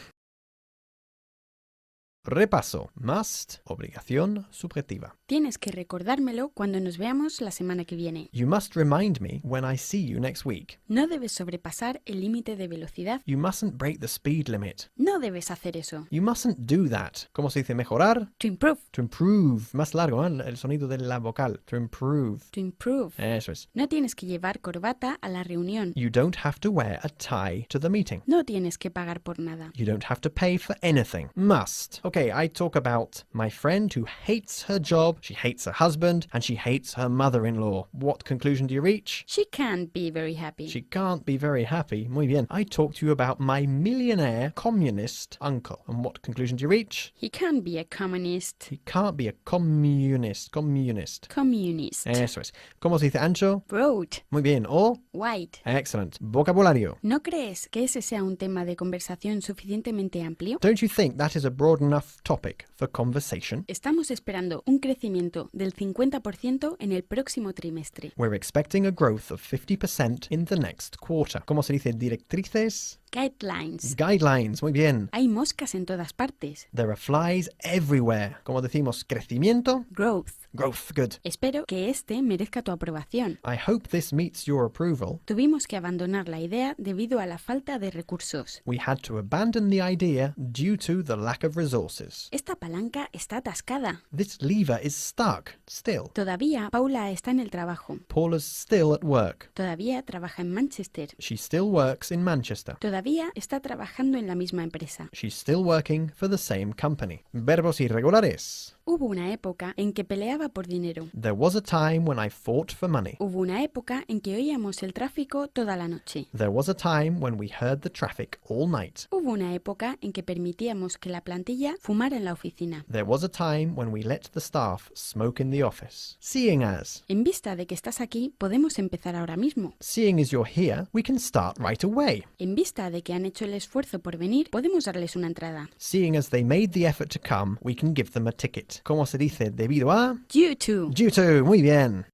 [SPEAKER 2] Repaso. Must, obligación subjetiva.
[SPEAKER 3] Tienes que recordármelo cuando nos veamos la semana que viene.
[SPEAKER 2] You must remind me when I see you next week.
[SPEAKER 3] No debes sobrepasar el límite de velocidad.
[SPEAKER 2] You mustn't break the speed limit.
[SPEAKER 3] No debes hacer eso.
[SPEAKER 2] You mustn't do that. ¿Cómo se dice mejorar?
[SPEAKER 3] To improve.
[SPEAKER 2] To improve. Más largo, ¿eh? El sonido de la vocal. To improve.
[SPEAKER 3] To improve.
[SPEAKER 2] Eso es.
[SPEAKER 3] No tienes que llevar corbata a la reunión.
[SPEAKER 2] You don't have to wear a tie to the meeting.
[SPEAKER 3] No tienes que pagar por nada.
[SPEAKER 2] You don't have to pay for anything. Must. Okay, I talk about my friend who hates her job, she hates her husband, and she hates her mother-in-law. What conclusion do you reach?
[SPEAKER 3] She can't be very happy.
[SPEAKER 2] She can't be very happy. Muy bien. I talk to you about my millionaire communist uncle. And what conclusion do you reach?
[SPEAKER 3] He can't be a communist.
[SPEAKER 2] He can't be a communist. Communist.
[SPEAKER 3] Communist.
[SPEAKER 2] Eso es. ¿Cómo se dice ancho?
[SPEAKER 3] Broad.
[SPEAKER 2] Muy bien. O...
[SPEAKER 3] White.
[SPEAKER 2] Excellent. Vocabulario.
[SPEAKER 3] ¿No crees que ese sea un tema de conversación suficientemente amplio?
[SPEAKER 2] Don't you think that is a broad enough topic for conversation?
[SPEAKER 3] Estamos esperando un crecimiento del 50% en el próximo trimestre.
[SPEAKER 2] We're expecting a growth of 50% in the next quarter. ¿Cómo se dice directrices?
[SPEAKER 3] Guidelines.
[SPEAKER 2] Guidelines. Muy bien.
[SPEAKER 3] Hay moscas en todas partes.
[SPEAKER 2] There are flies everywhere. ¿Cómo decimos crecimiento?
[SPEAKER 3] Growth.
[SPEAKER 2] Growth, good.
[SPEAKER 3] Espero que este merezca tu aprobación.
[SPEAKER 2] I hope this meets your approval.
[SPEAKER 3] Tuvimos que abandonar la idea debido a la falta de recursos.
[SPEAKER 2] We had to abandon the idea due to the lack of resources.
[SPEAKER 3] Esta palanca está atascada.
[SPEAKER 2] This lever is stuck, still.
[SPEAKER 3] Todavía Paula está en el trabajo.
[SPEAKER 2] Paula's still at work.
[SPEAKER 3] Todavía trabaja en Manchester.
[SPEAKER 2] She still works in Manchester.
[SPEAKER 3] Todavía está trabajando en la misma empresa.
[SPEAKER 2] She's still working for the same company. Verbos irregulares.
[SPEAKER 3] Hubo una época en que peleaba por dinero.
[SPEAKER 2] There was a time when I fought for money.
[SPEAKER 3] Hubo una época en que oíamos el tráfico toda la noche.
[SPEAKER 2] There was a time when we heard the traffic all night.
[SPEAKER 3] Hubo una época en que permitíamos que la plantilla fumara en la oficina.
[SPEAKER 2] There was a time when we let the staff smoke in the office. Seeing as.
[SPEAKER 3] En vista de que estás aquí, podemos empezar ahora mismo.
[SPEAKER 2] Seeing as you're here, we can start right away.
[SPEAKER 3] En vista de que han hecho el esfuerzo por venir, podemos darles una entrada.
[SPEAKER 2] Seeing as they made the effort to come, we can give them a ticket. ¿Cómo se dice debido a?
[SPEAKER 3] Due to.
[SPEAKER 2] Due to, muy bien.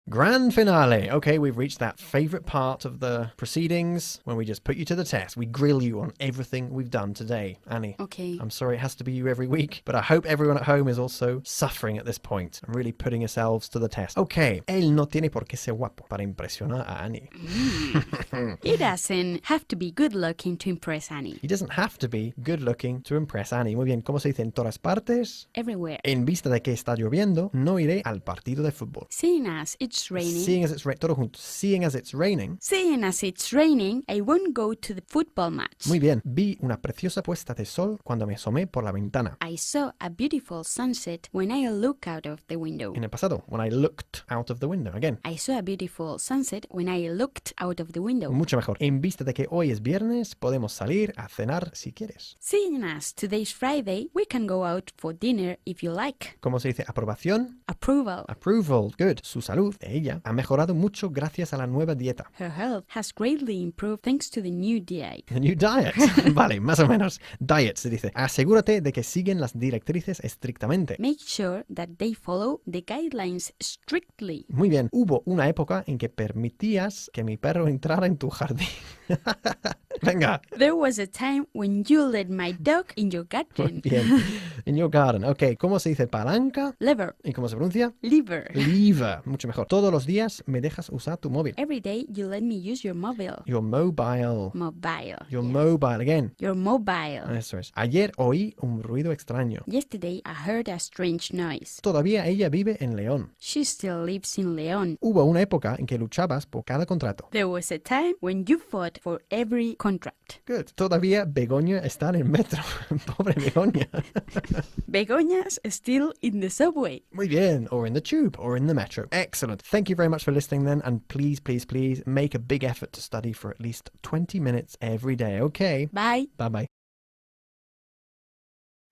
[SPEAKER 2] Grand finale. Okay, we've reached that favourite part of the proceedings when we just put you to the test. We grill you on everything we've done today. Annie,
[SPEAKER 3] Okay.
[SPEAKER 2] I'm sorry it has to be you every week, but I hope everyone at home is also suffering at this point and really putting yourselves to the test. Okay, él no tiene por qué ser guapo para impresionar a Annie.
[SPEAKER 3] He doesn't have to be good looking to impress Annie.
[SPEAKER 2] He doesn't have to be good looking to impress Annie. Muy bien, ¿cómo se dice en todas partes?
[SPEAKER 3] Everywhere.
[SPEAKER 2] En vista de que está lloviendo, no iré al partido de fútbol.
[SPEAKER 3] Seeing as it's raining.
[SPEAKER 2] Seeing as it's todo junto. Seeing as it's raining.
[SPEAKER 3] Seeing as it's raining, I won't go to the football match.
[SPEAKER 2] Muy bien. Vi una preciosa puesta de sol cuando me asomé por la ventana.
[SPEAKER 3] I saw a beautiful sunset when I looked out of the window.
[SPEAKER 2] En el pasado, when I looked out of the window. Again.
[SPEAKER 3] I saw a beautiful sunset when I looked out of the window.
[SPEAKER 2] Mucho mejor. En vista de que hoy es viernes, podemos salir a cenar si quieres.
[SPEAKER 3] Seeing as today's Friday, we can go out for dinner if you like.
[SPEAKER 2] ¿Cómo se dice aprobación?
[SPEAKER 3] Approval.
[SPEAKER 2] Approval. Good. Su salud, de ella, ha mejorado mucho gracias a la nueva dieta.
[SPEAKER 3] Her health has greatly improved thanks to the new diet.
[SPEAKER 2] The new diet. Vale, más o menos. Diet se dice. Asegúrate de que siguen las directrices estrictamente.
[SPEAKER 3] Make sure that they follow the guidelines strictly.
[SPEAKER 2] Muy bien. Hubo una época en que permitías que mi perro entrara en tu jardín. Venga.
[SPEAKER 3] There was a time when you let my dog in your garden.
[SPEAKER 2] Bien. In your garden. Ok. ¿Cómo se dice palanca?
[SPEAKER 3] Lever.
[SPEAKER 2] ¿Y cómo se pronuncia?
[SPEAKER 3] Lever.
[SPEAKER 2] Lever. Mucho mejor. Todos los días me dejas usar tu móvil.
[SPEAKER 3] Every day you let me use your mobile.
[SPEAKER 2] Your mobile.
[SPEAKER 3] Mobile.
[SPEAKER 2] Your
[SPEAKER 3] Yeah.
[SPEAKER 2] mobile. Again.
[SPEAKER 3] Your mobile.
[SPEAKER 2] Eso es. Ayer oí un ruido extraño.
[SPEAKER 3] Yesterday I heard a strange noise.
[SPEAKER 2] Todavía ella vive en León.
[SPEAKER 3] She still lives in León.
[SPEAKER 2] Hubo una época en que luchabas por cada contrato.
[SPEAKER 3] There was a time when you fought for every contract.
[SPEAKER 2] Good. Todavía Begoña está en el metro. Pobre Begoña.
[SPEAKER 3] Begonia's still in the subway.
[SPEAKER 2] Muy bien. Or in the tube. Or in the metro. Excellent. Thank you very much for listening then. And please, please, please make a big effort to study for at least 20 minutes every day. Okay?
[SPEAKER 3] Bye.
[SPEAKER 2] Bye-bye.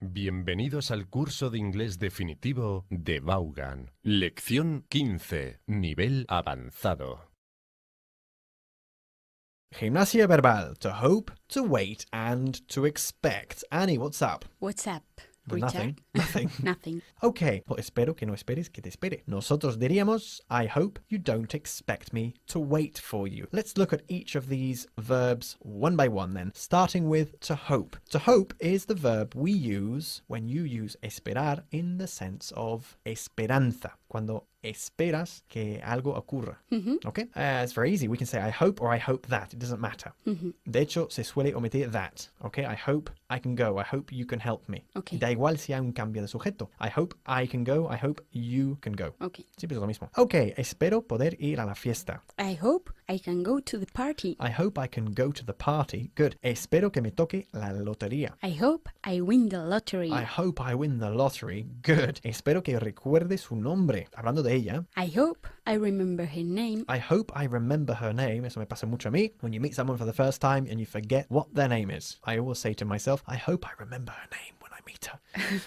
[SPEAKER 1] Bienvenidos al curso de inglés definitivo de Vaughan. Lección 15. Nivel avanzado.
[SPEAKER 2] Gimnasia verbal. To hope, to wait, and to expect. Annie, what's up?
[SPEAKER 3] What's up,
[SPEAKER 2] Nothing.
[SPEAKER 3] Richard?
[SPEAKER 2] Nothing.
[SPEAKER 3] Nothing.
[SPEAKER 2] Okay, pues espero que no esperes que te espere. Nosotros diríamos, I hope you don't expect me to wait for you. Let's look at each of these verbs one by one then, starting with to hope. To hope is the verb we use when you use esperar in the sense of esperanza. Cuando esperas que algo ocurra. Okay? It's very easy. We can say I hope or I hope that. It doesn't matter. De hecho, se suele omitir that. Okay? I hope I can go. I hope you can help me.
[SPEAKER 3] Okay.
[SPEAKER 2] Da igual si hay un cambio de sujeto. I hope I can go. I hope you can go.
[SPEAKER 3] Okay.
[SPEAKER 2] Siempre es lo mismo. Ok, espero poder ir a la fiesta.
[SPEAKER 3] I hope I can go to the party.
[SPEAKER 2] I hope I can go to the party. Good. Espero que me toque la lotería.
[SPEAKER 3] I hope I win the lottery.
[SPEAKER 2] I hope I win the lottery. Good. Espero que recuerde su nombre. Hablando de ella.
[SPEAKER 3] I hope I remember her name.
[SPEAKER 2] I hope I remember her name. Eso me pasa mucho a mí. When you meet someone for the first time and you forget what their name is. I always say to myself, I hope I remember her name when I meet her.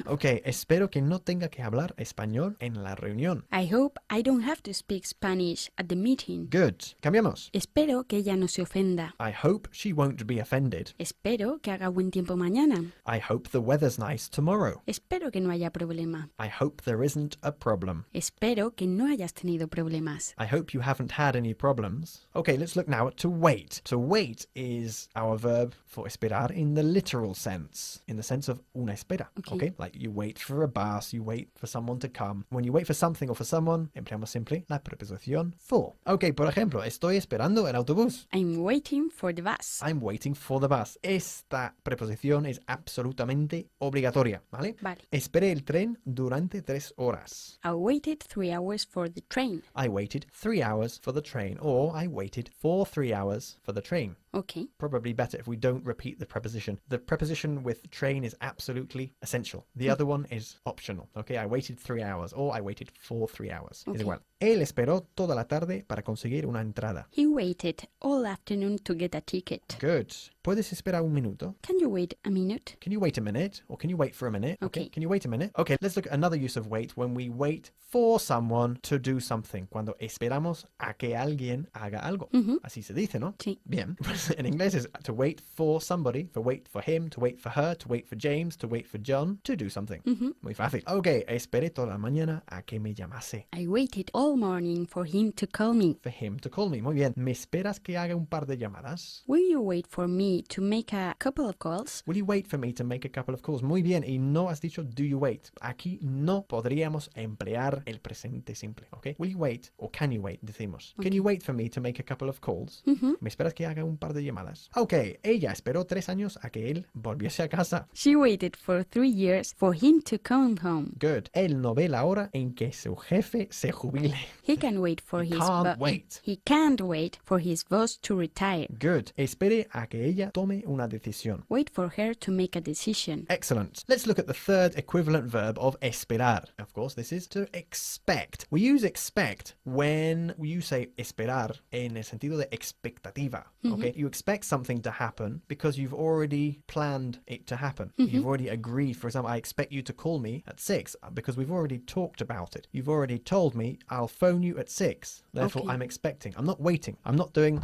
[SPEAKER 2] Ok, espero que no tenga que hablar español en la reunión.
[SPEAKER 3] I hope I don't have to speak Spanish at the meeting.
[SPEAKER 2] Good. Cambiamos.
[SPEAKER 3] Espero que ella no se ofenda.
[SPEAKER 2] I hope she won't be offended.
[SPEAKER 3] Espero que haga buen tiempo mañana.
[SPEAKER 2] I hope the weather's nice tomorrow.
[SPEAKER 3] Espero que no haya problema.
[SPEAKER 2] I hope there isn't a problem.
[SPEAKER 3] Espero que no hayas tenido problemas.
[SPEAKER 2] I hope you haven't had any problems. Okay, let's look now at to wait. To wait is our verb for esperar in the literal sense, in the sense of una espera. Okay. Like you wait for a bus, you wait for someone to come. When you wait for something or for someone, empleamos siempre la preposición for. Ok, por ejemplo, estoy esperando el autobús.
[SPEAKER 3] I'm waiting for the bus.
[SPEAKER 2] I'm waiting for the bus. Esta preposición es absolutamente obligatoria, ¿vale?
[SPEAKER 3] Vale.
[SPEAKER 2] Esperé el tren durante 3 horas.
[SPEAKER 3] I waited 3 hours for the train.
[SPEAKER 2] I waited 3 hours for the train. Or I waited for 3 hours for the train.
[SPEAKER 3] Okay.
[SPEAKER 2] Probably better if we don't repeat the preposition. The preposition with train is absolutely essential. The other one is optional. Okay, I waited 3 hours or I waited for 3 hours.
[SPEAKER 3] Okay.
[SPEAKER 2] Es igual. Él esperó toda la tarde para conseguir una entrada.
[SPEAKER 3] He waited all afternoon to get a ticket.
[SPEAKER 2] Good. ¿Puedes esperar un minuto?
[SPEAKER 3] Can you wait a minute?
[SPEAKER 2] Can you wait a minute? Or can you wait for a minute?
[SPEAKER 3] Okay.
[SPEAKER 2] Can you wait a minute? Okay, let's look at another use of wait when we wait for someone to do something. Cuando esperamos a que alguien haga algo. Así se dice, ¿no?
[SPEAKER 3] Sí.
[SPEAKER 2] Bien. Pues en inglés es to wait for somebody, to wait for him, to wait for her, to wait for James, to wait for John, to do something. Muy fácil. Okay, esperé toda la mañana a que me llamase.
[SPEAKER 3] I waited all morning for him to call me.
[SPEAKER 2] For him to call me. Muy bien. ¿Me esperas que haga un par de llamadas?
[SPEAKER 3] Will you wait for me to make a couple of calls?
[SPEAKER 2] Will you wait for me to make a couple of calls? Muy bien. Y no has dicho do you wait. Aquí no podríamos emplear el presente simple. ¿Ok? Will you wait? O can you wait? Decimos.
[SPEAKER 3] Okay.
[SPEAKER 2] Can you wait for me to make a couple of calls? ¿Me esperas que haga un par de llamadas? Ok. Ella esperó 3 años a que él volviese a casa.
[SPEAKER 3] She waited for 3 years for him to come home.
[SPEAKER 2] Good. Él no ve la hora en que su jefe se jubile.
[SPEAKER 3] He can wait for
[SPEAKER 2] He
[SPEAKER 3] his
[SPEAKER 2] can't wait.
[SPEAKER 3] He can't wait for his boss to retire.
[SPEAKER 2] Good. Espere a que ella tome una decisión.
[SPEAKER 3] Wait for her to make a decision.
[SPEAKER 2] Excellent. Let's look at the third equivalent verb of esperar. Of course, this is to expect. We use expect when you say esperar en el sentido de expectativa. Okay? You expect something to happen because you've already planned it to happen. You've already agreed. For example, I expect you to call me at 6 because we've already talked about it. You've already told me I'll phone you at 6. Therefore,
[SPEAKER 3] Okay.
[SPEAKER 2] I'm expecting. I'm not waiting. I'm not doing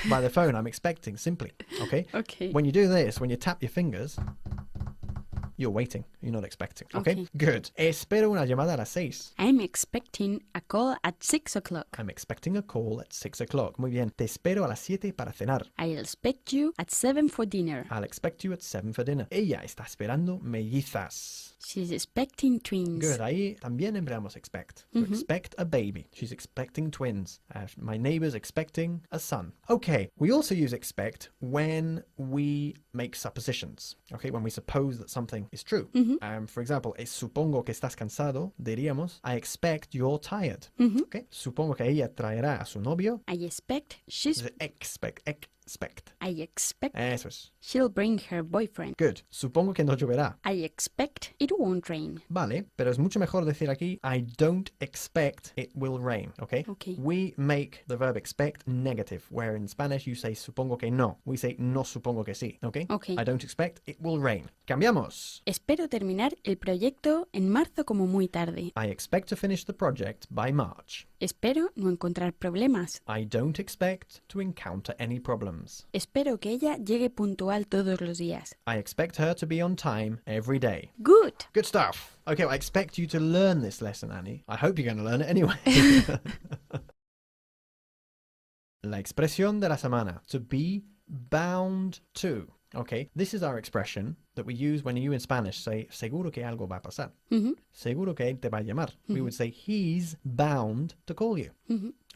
[SPEAKER 2] by the phone. I'm expecting simply. Okay?
[SPEAKER 3] Okay.
[SPEAKER 2] When you do this, when you tap your fingers, you're waiting. You're not expecting. Okay? Good. Espero una llamada a las 6.
[SPEAKER 3] I'm expecting a call at 6 o'clock.
[SPEAKER 2] I'm expecting a call at 6 o'clock. Muy bien. Te espero a las 7 para cenar.
[SPEAKER 3] I'll expect you at 7 for dinner.
[SPEAKER 2] I'll expect you at 7 for dinner. Ella está esperando mellizas.
[SPEAKER 3] She's expecting twins.
[SPEAKER 2] Good. Ahí también empleamos expect. To expect a baby. She's expecting twins. My neighbor's expecting a son. Okay. We also use expect when we make suppositions. Okay. When we suppose that something is true. For example, supongo que estás cansado. Diríamos, I expect you're tired. Okay. Supongo que ella traerá a su novio.
[SPEAKER 3] I expect she's...
[SPEAKER 2] Expect.
[SPEAKER 3] I expect
[SPEAKER 2] Eso es.
[SPEAKER 3] she'll bring her boyfriend.
[SPEAKER 2] Good. Supongo que no lloverá.
[SPEAKER 3] I expect it won't rain.
[SPEAKER 2] Vale, pero es mucho mejor decir aquí, I don't expect it will rain, okay?
[SPEAKER 3] Okay.
[SPEAKER 2] We make the verb expect negative, where in Spanish you say supongo que no. We say no supongo que sí, okay?
[SPEAKER 3] Okay.
[SPEAKER 2] I don't expect it will rain. Cambiamos.
[SPEAKER 3] Espero terminar el proyecto en marzo como muy tarde.
[SPEAKER 2] I expect to finish the project by March.
[SPEAKER 3] Espero no encontrar problemas.
[SPEAKER 2] I don't expect to encounter any problems.
[SPEAKER 3] Espero que ella llegue puntual todos los días.
[SPEAKER 2] I expect her to be on time every day.
[SPEAKER 3] Good.
[SPEAKER 2] Good stuff. Okay, well, I expect you to learn this lesson, Annie. I hope you're going to learn it anyway. La expresión de la semana. To be bound to. Okay, this is our expression that we use when you in Spanish say, seguro que algo va a pasar. Seguro que él te va a llamar. We would say, he's bound to call you.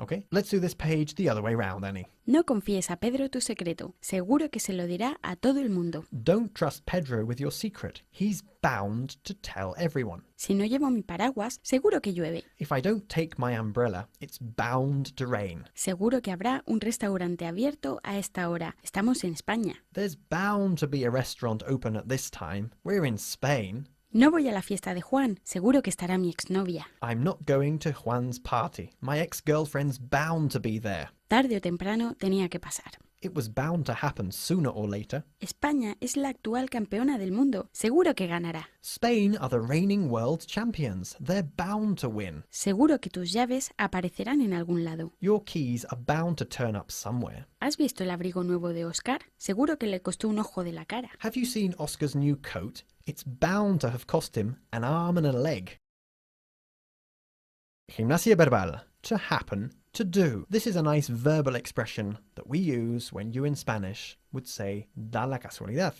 [SPEAKER 2] Okay, let's do this page the other way round, Annie.
[SPEAKER 3] No confíes a Pedro tu secreto. Seguro que se lo dirá a todo el mundo.
[SPEAKER 2] Don't trust Pedro with your secret. He's bound to tell everyone.
[SPEAKER 3] Si no llevo mi paraguas, seguro que llueve.
[SPEAKER 2] If I don't take my umbrella, it's bound to rain.
[SPEAKER 3] Seguro que habrá un restaurante abierto a esta hora. Estamos en España.
[SPEAKER 2] There's bound to be a restaurant open at this time. We're in Spain.
[SPEAKER 3] No voy a la fiesta de Juan. Seguro que estará mi exnovia.
[SPEAKER 2] I'm not going to Juan's party. My ex-girlfriend's bound to be there.
[SPEAKER 3] Tarde o temprano tenía que pasar.
[SPEAKER 2] It was bound to happen sooner or later.
[SPEAKER 3] España es la actual campeona del mundo. Seguro que ganará.
[SPEAKER 2] Spain are the reigning world champions. They're bound to win.
[SPEAKER 3] Seguro que tus llaves aparecerán en algún lado.
[SPEAKER 2] Your keys are bound to turn up somewhere.
[SPEAKER 3] ¿Has visto el abrigo nuevo de Oscar? Seguro que le costó un ojo de la cara.
[SPEAKER 2] Have you seen Oscar's new coat? It's bound to have cost him an arm and a leg. Gimnasia verbal. To happen. To do. This is a nice verbal expression that we use when you in Spanish would say da la casualidad.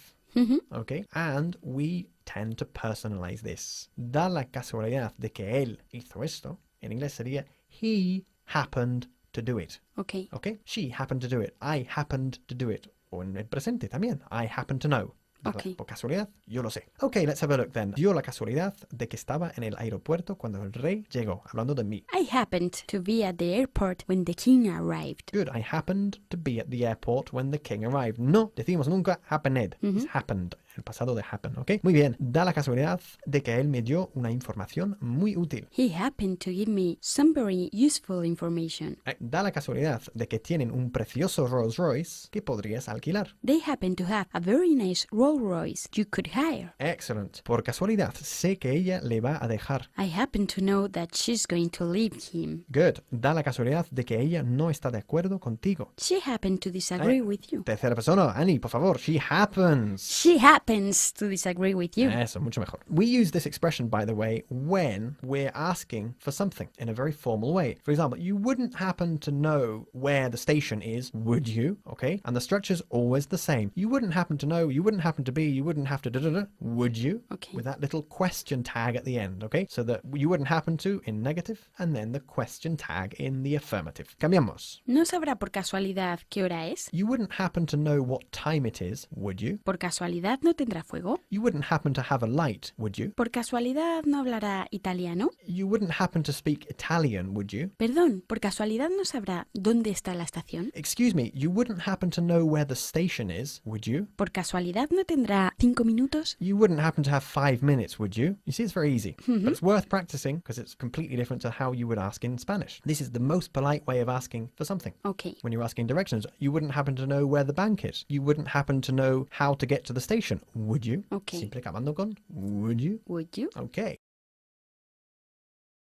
[SPEAKER 2] Okay? And we tend to personalize this. Da la casualidad de que él hizo esto. En inglés sería he happened to do it.
[SPEAKER 3] Okay.
[SPEAKER 2] Okay? She happened to do it. I happened to do it. O en el presente también. I happen to know.
[SPEAKER 3] Okay.
[SPEAKER 2] Por casualidad, yo lo sé. Okay, let's have a look then. Dio la casualidad de que estaba en el aeropuerto cuando el rey llegó, hablando de mí.
[SPEAKER 3] I happened to be at the airport when the king arrived.
[SPEAKER 2] Good, I happened to be at the airport when the king arrived. No decimos nunca happened. It's happened. El pasado de happen, ¿ok? Muy bien, da la casualidad de que él me dio una información muy útil.
[SPEAKER 3] He happened to give me some very useful information.
[SPEAKER 2] Da la casualidad de que tienen un precioso Rolls Royce que podrías alquilar.
[SPEAKER 3] They happen to have a very nice Rolls Royce you could hire.
[SPEAKER 2] Excellent. Por casualidad, sé que ella le va a dejar.
[SPEAKER 3] I happen to know that she's going to leave him.
[SPEAKER 2] Good. Da la casualidad de que ella no está de acuerdo contigo.
[SPEAKER 3] She happened to disagree with you.
[SPEAKER 2] Tercera persona, Annie, por favor. She happens.
[SPEAKER 3] She happens to disagree with you.
[SPEAKER 2] Eso, mucho mejor. We use this expression, by the way, when we're asking for something in a very formal way. For example, you wouldn't happen to know where the station is, would you? Okay? And the structure's always the same. You wouldn't happen to know, you wouldn't happen to be, you wouldn't have to da-da-da, would you?
[SPEAKER 3] Okay.
[SPEAKER 2] With that little question tag at the end, okay? So that you wouldn't happen to in negative, and then the question tag in the affirmative. Cambiamos.
[SPEAKER 3] ¿No sabrá por casualidad qué hora es?
[SPEAKER 2] You wouldn't happen to know what time it is, would you?
[SPEAKER 3] ¿Por casualidad no tendrá fuego?
[SPEAKER 2] You wouldn't happen to have a light, would you?
[SPEAKER 3] ¿Por casualidad no hablará italiano?
[SPEAKER 2] You wouldn't happen to speak Italian, would you?
[SPEAKER 3] Perdón, ¿por casualidad no sabrá dónde está la estación?
[SPEAKER 2] Excuse me, you wouldn't happen to know where the station is, would you?
[SPEAKER 3] ¿Por casualidad no tendrá 5 minutos?
[SPEAKER 2] You wouldn't happen to have 5 minutes, would you? You see, it's very easy, but it's worth practicing because it's completely different to how you would ask in Spanish. This is the most polite way of asking for something.
[SPEAKER 3] Okay.
[SPEAKER 2] When you're asking directions, you wouldn't happen to know where the bank is. You wouldn't happen to know how to get to the station, would you?
[SPEAKER 3] Okay.
[SPEAKER 2] Siempre acabando con would you?
[SPEAKER 3] Would you?
[SPEAKER 2] Okay.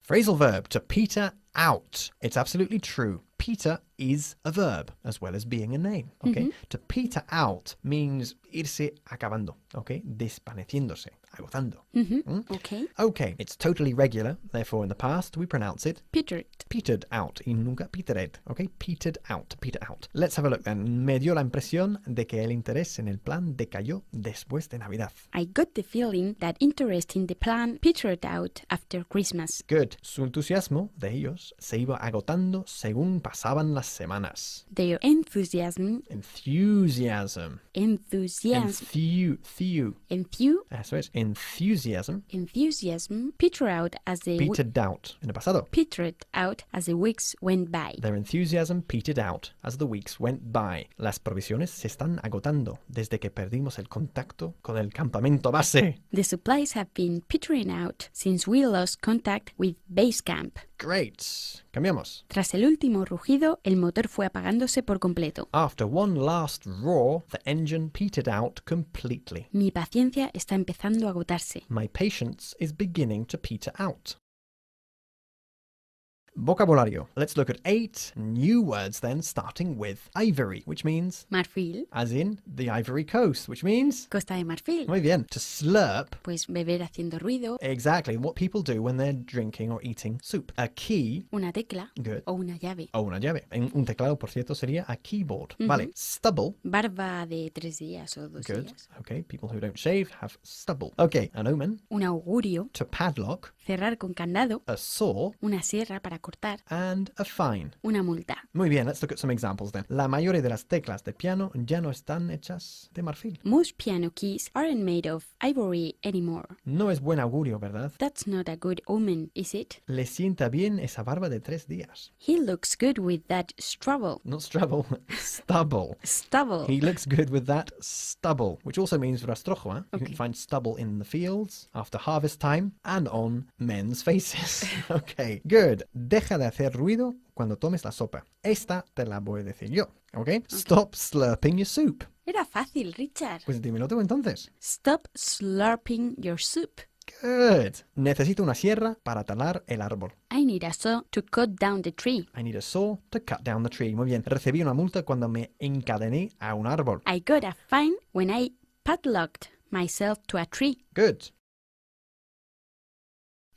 [SPEAKER 2] Phrasal verb, to peter out. It's absolutely true. Peter is a verb as well as being a name, okay? To peter out means irse acabando, okay? Desvaneciéndose, agotando.
[SPEAKER 3] Okay.
[SPEAKER 2] Okay, it's totally regular, therefore in the past we pronounce it
[SPEAKER 3] Petered.
[SPEAKER 2] petered out y nunca petered, okay? Petered out, peter out. Let's have a look then. Me dio la impresión de que el interés en el plan decayó después de Navidad.
[SPEAKER 3] I got the feeling that interest in the plan petered out after Christmas.
[SPEAKER 2] Good. Su entusiasmo de ellos se iba agotando según pasaban las semanas.
[SPEAKER 3] Their enthusiasm.
[SPEAKER 2] Enthusiasm. Eso es. Enthusiasm.
[SPEAKER 3] Petered out as the
[SPEAKER 2] Petered out. En el pasado.
[SPEAKER 3] petered out as the weeks went by.
[SPEAKER 2] Their enthusiasm petered out as the weeks went by. Las provisiones se están agotando desde que perdimos el contacto con el campamento base.
[SPEAKER 3] The supplies have been petering out since we lost contact with base camp.
[SPEAKER 2] Great. Cambiamos.
[SPEAKER 3] Tras el último rugido, el motor fue apagándose por completo.
[SPEAKER 2] After one last roar, the engine petered out completely.
[SPEAKER 3] Mi paciencia está empezando a agotarse.
[SPEAKER 2] My patience is beginning to peter out. Vocabulario. Let's look at 8 new words then, starting with ivory, which means,
[SPEAKER 3] Marfil,
[SPEAKER 2] as in the Ivory Coast, which means,
[SPEAKER 3] Costa de Marfil.
[SPEAKER 2] muy bien, to slurp.
[SPEAKER 3] Pues beber haciendo ruido,
[SPEAKER 2] Exactly, what people do when they're drinking or eating soup. A key,
[SPEAKER 3] una tecla
[SPEAKER 2] good,
[SPEAKER 3] o una llave.
[SPEAKER 2] o una llave. En un teclado, por cierto, sería a keyboard. Vale, stubble,
[SPEAKER 3] Barba de 3 días o 2
[SPEAKER 2] good.
[SPEAKER 3] días.
[SPEAKER 2] Okay, people who don't shave have stubble. Okay, an omen,
[SPEAKER 3] Un augurio,
[SPEAKER 2] to padlock,
[SPEAKER 3] cerrar con candado,
[SPEAKER 2] a saw,
[SPEAKER 3] una sierra para cortar,
[SPEAKER 2] and a fine.
[SPEAKER 3] una multa.
[SPEAKER 2] Muy bien, let's look at some examples then. La mayoría de las teclas de piano ya no están hechas de marfil.
[SPEAKER 3] Most piano keys aren't made of ivory anymore.
[SPEAKER 2] No es buen augurio, ¿verdad?
[SPEAKER 3] That's not a good omen, is it?
[SPEAKER 2] Le sienta bien esa barba de 3 días.
[SPEAKER 3] He looks good with that stubble.
[SPEAKER 2] Not stubble, stubble.
[SPEAKER 3] Stubble.
[SPEAKER 2] He looks good with that stubble, which also means rastrojo. You
[SPEAKER 3] Okay.
[SPEAKER 2] can find stubble in the fields after harvest time and on men's faces. Okay, good. Deja de hacer ruido cuando tomes la sopa. Esta te la voy a decir yo. Okay? Stop slurping your soup.
[SPEAKER 3] Era fácil, Richard.
[SPEAKER 2] Pues dímelo tú entonces.
[SPEAKER 3] Stop slurping your soup.
[SPEAKER 2] Good. Necesito una sierra para talar el árbol.
[SPEAKER 3] I need a saw to cut down the tree.
[SPEAKER 2] I need a saw to cut down the tree. Muy bien. Recibí una multa cuando me encadené a un árbol.
[SPEAKER 3] I got a fine when I padlocked myself to a tree.
[SPEAKER 2] Good.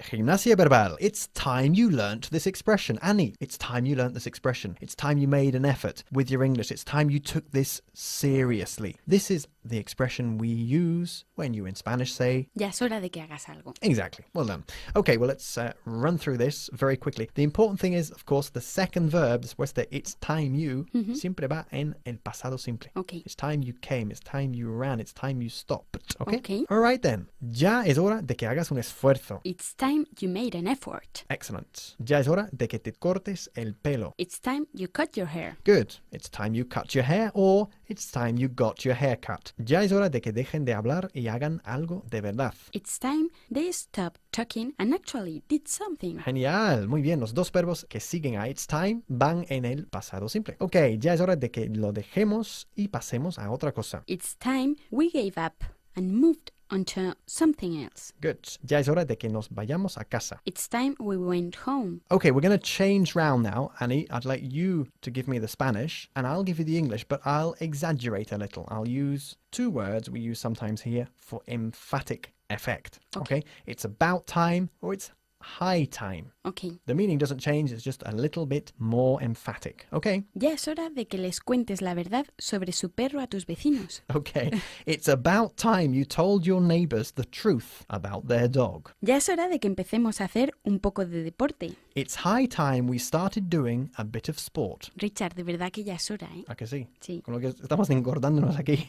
[SPEAKER 2] Gimnasia verbal. It's time you learnt this expression. Annie, it's time you learnt this expression. It's time you made an effort with your English. It's time you took this seriously. This is the expression we use when you in Spanish say...
[SPEAKER 3] Ya es hora de que hagas algo.
[SPEAKER 2] Exactly. Well done. Okay, well, let's run through this very quickly. The important thing is, of course, the second verb, después de it's time you, siempre va en el pasado simple.
[SPEAKER 3] Okay.
[SPEAKER 2] It's time you came, it's time you ran, it's time you stopped. Okay?
[SPEAKER 3] Okay.
[SPEAKER 2] All right, then. Ya es hora de que hagas un esfuerzo.
[SPEAKER 3] It's time you made an effort.
[SPEAKER 2] Excellent. Ya es hora de que te cortes el pelo.
[SPEAKER 3] It's time you cut your hair.
[SPEAKER 2] Good. It's time you cut your hair, or it's time you got your hair cut. Ya es hora de que dejen de hablar y hagan algo de verdad.
[SPEAKER 3] It's time they stop talking and actually did something.
[SPEAKER 2] Genial. Muy bien. Los dos verbos que siguen a it's time van en el pasado simple. Ok, ya es hora de que lo dejemos y pasemos a otra cosa.
[SPEAKER 3] It's time we gave up and moved onto something else.
[SPEAKER 2] Good. Ya es hora de que nos vayamos a casa.
[SPEAKER 3] It's time we went home.
[SPEAKER 2] Okay, we're going to change round now, Annie. I'd like you to give me the Spanish, and I'll give you the English, but I'll exaggerate a little. I'll use two words we use sometimes here for emphatic effect. Okay? It's about time, or it's high time.
[SPEAKER 3] Okay.
[SPEAKER 2] The meaning doesn't change, it's just a little bit more emphatic. Okay?
[SPEAKER 3] Ya es hora de que les cuentes la verdad sobre su perro a tus vecinos.
[SPEAKER 2] Okay. It's about time you told your neighbors the truth about their dog.
[SPEAKER 3] Ya es hora de que empecemos a hacer un poco de deporte.
[SPEAKER 2] It's high time we started doing a bit of sport.
[SPEAKER 3] Richard, de verdad que ya es hora, ¿eh?
[SPEAKER 2] ¿A que sí?
[SPEAKER 3] Sí.
[SPEAKER 2] Con lo que estamos engordándonos aquí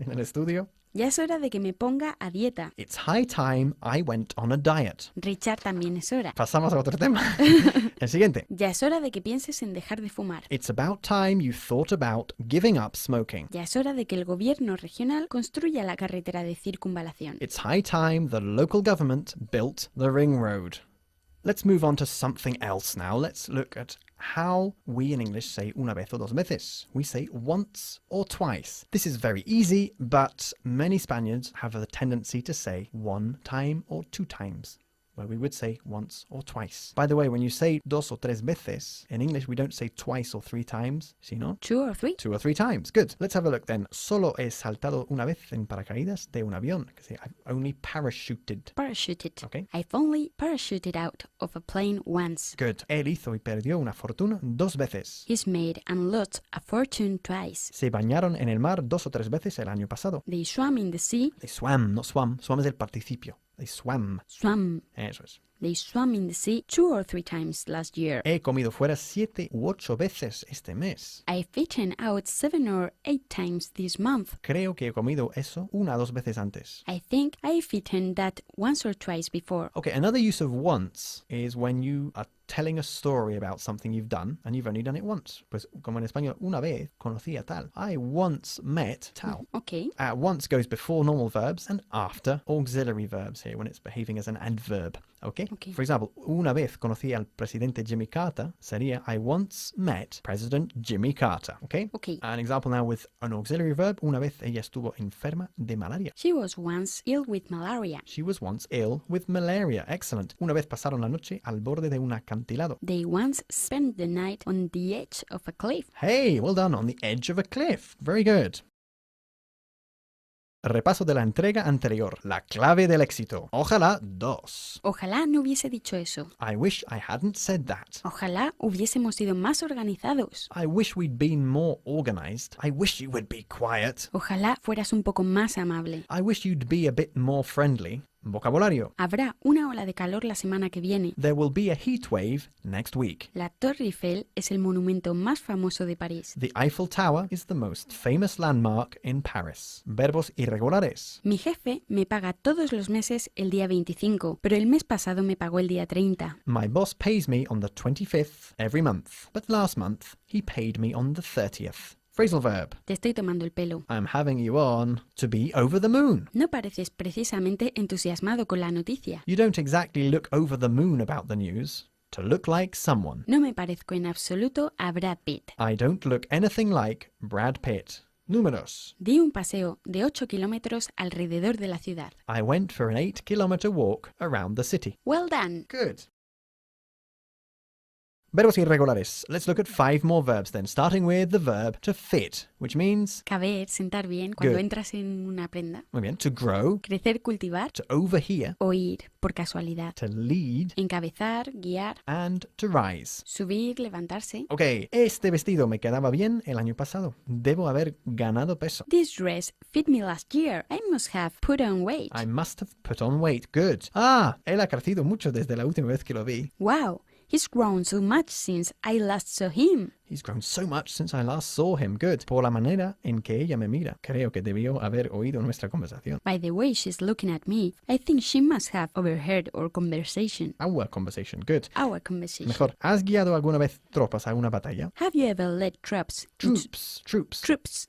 [SPEAKER 2] en el estudio.
[SPEAKER 3] Ya es hora de que me ponga a dieta.
[SPEAKER 2] It's high time I went on a diet.
[SPEAKER 3] Richard, también es hora.
[SPEAKER 2] Pasamos a otro tema. El siguiente.
[SPEAKER 3] Ya es hora de que pienses en dejar de fumar.
[SPEAKER 2] It's about time you thought about giving up smoking.
[SPEAKER 3] Ya es hora de que el gobierno regional construya la carretera de circunvalación.
[SPEAKER 2] It's high time the local government built the ring road. Let's move on to something else now. Let's look at how we in English say una vez o dos veces. We say once or twice. This is very easy, but many Spaniards have a tendency to say one time or two times, where we would say once or twice. By the way, when you say dos o tres veces, in English we don't say twice or three times, sino
[SPEAKER 3] 2 or 3.
[SPEAKER 2] 2 or 3 times. Good. Let's have a look then. Solo he saltado una vez en paracaídas de un avión. Que say, I've only parachuted.
[SPEAKER 3] Parachuted.
[SPEAKER 2] Okay.
[SPEAKER 3] I've only parachuted out of a plane once.
[SPEAKER 2] Good. Él hizo y perdió una fortuna 2 veces.
[SPEAKER 3] He's made and lost a fortune twice.
[SPEAKER 2] Se bañaron en el mar 2 o 3 veces el año pasado.
[SPEAKER 3] They swam in the sea.
[SPEAKER 2] They swam, not swam. Swam es el participio. They swam.
[SPEAKER 3] Swam.
[SPEAKER 2] Eso es.
[SPEAKER 3] They swam in the sea 2 or 3 times last year.
[SPEAKER 2] He comido fuera 7 u 8 veces este mes.
[SPEAKER 3] I've eaten out 7 or 8 times this month.
[SPEAKER 2] Creo que he comido eso 1 o 2 veces antes.
[SPEAKER 3] I think I've eaten that once or twice before.
[SPEAKER 2] Okay, another use of once is when you are telling a story about something you've done and you've only done it once. Pues como en español, una vez conocí a tal. I once met tal.
[SPEAKER 3] Okay.
[SPEAKER 2] Once goes before normal verbs and after auxiliary verbs here when it's behaving as an adverb. Okay?
[SPEAKER 3] Okay.
[SPEAKER 2] For example, una vez conocí al presidente Jimmy Carter sería I once met President Jimmy Carter. Okay?
[SPEAKER 3] Okay.
[SPEAKER 2] An example now with an auxiliary verb. Una vez ella estuvo enferma de malaria.
[SPEAKER 3] She was once ill with malaria.
[SPEAKER 2] She was once ill with malaria. Excellent. Una vez pasaron la noche al borde de un acantilado.
[SPEAKER 3] They once spent the night on the edge of a cliff.
[SPEAKER 2] Hey, well done. On the edge of a cliff. Very good. Repaso de la entrega anterior. La clave del éxito. Ojalá 2.
[SPEAKER 3] Ojalá no hubiese dicho eso.
[SPEAKER 2] I wish I hadn't said that.
[SPEAKER 3] Ojalá hubiésemos sido más organizados.
[SPEAKER 2] I wish we'd been more organized. I wish you would be quiet.
[SPEAKER 3] Ojalá fueras un poco más amable.
[SPEAKER 2] I wish you'd be a bit more friendly. Vocabulario.
[SPEAKER 3] Habrá una ola de calor la semana que viene.
[SPEAKER 2] There will be a heat wave next week.
[SPEAKER 3] La Torre Eiffel es el monumento más famoso de París.
[SPEAKER 2] The Eiffel Tower is the most famous landmark in Paris. Verbos irregulares.
[SPEAKER 3] Mi jefe me paga todos los meses el día 25, pero el mes pasado me pagó el día 30.
[SPEAKER 2] My boss pays me on the 25th every month, but last month he paid me on the 30th. Phrasal verb.
[SPEAKER 3] Te estoy tomando el pelo.
[SPEAKER 2] I'm having you on to be over the moon.
[SPEAKER 3] No pareces precisamente entusiasmado con la noticia.
[SPEAKER 2] You don't exactly look over the moon about the news. To look like someone.
[SPEAKER 3] No me parezco en absoluto a Brad Pitt.
[SPEAKER 2] I don't look anything like Brad Pitt. Números.
[SPEAKER 3] Di un paseo de 8 kilómetros alrededor de la ciudad.
[SPEAKER 2] I went for an 8-kilometer walk around the city.
[SPEAKER 3] Well done.
[SPEAKER 2] Good. verbos irregulares. Let's look at 5 more verbs then, starting with the verb to fit, which means...
[SPEAKER 3] Caber, sentar bien, cuando
[SPEAKER 2] Good.
[SPEAKER 3] entras en una prenda.
[SPEAKER 2] Muy bien. To grow,
[SPEAKER 3] Crecer, cultivar.
[SPEAKER 2] to overhear,
[SPEAKER 3] Oír, por casualidad.
[SPEAKER 2] to lead,
[SPEAKER 3] Encabezar, guiar.
[SPEAKER 2] and to rise.
[SPEAKER 3] Subir, levantarse.
[SPEAKER 2] Ok, este vestido me quedaba bien el año pasado. Debo haber ganado peso.
[SPEAKER 3] This dress fit me last year. I must have put on weight.
[SPEAKER 2] I must have put on weight. Good. Él ha crecido mucho desde la última vez que lo vi.
[SPEAKER 3] Wow, he's grown so much since I last saw him.
[SPEAKER 2] He's grown so much since I last saw him. Good. Por la manera en que ella me mira. Creo que debió haber oído nuestra conversación.
[SPEAKER 3] By the way she's looking at me, I think she must have overheard our conversation.
[SPEAKER 2] Our conversation. Good.
[SPEAKER 3] Our conversation.
[SPEAKER 2] Mejor. ¿Has guiado alguna vez tropas a una batalla?
[SPEAKER 3] Have you ever led troops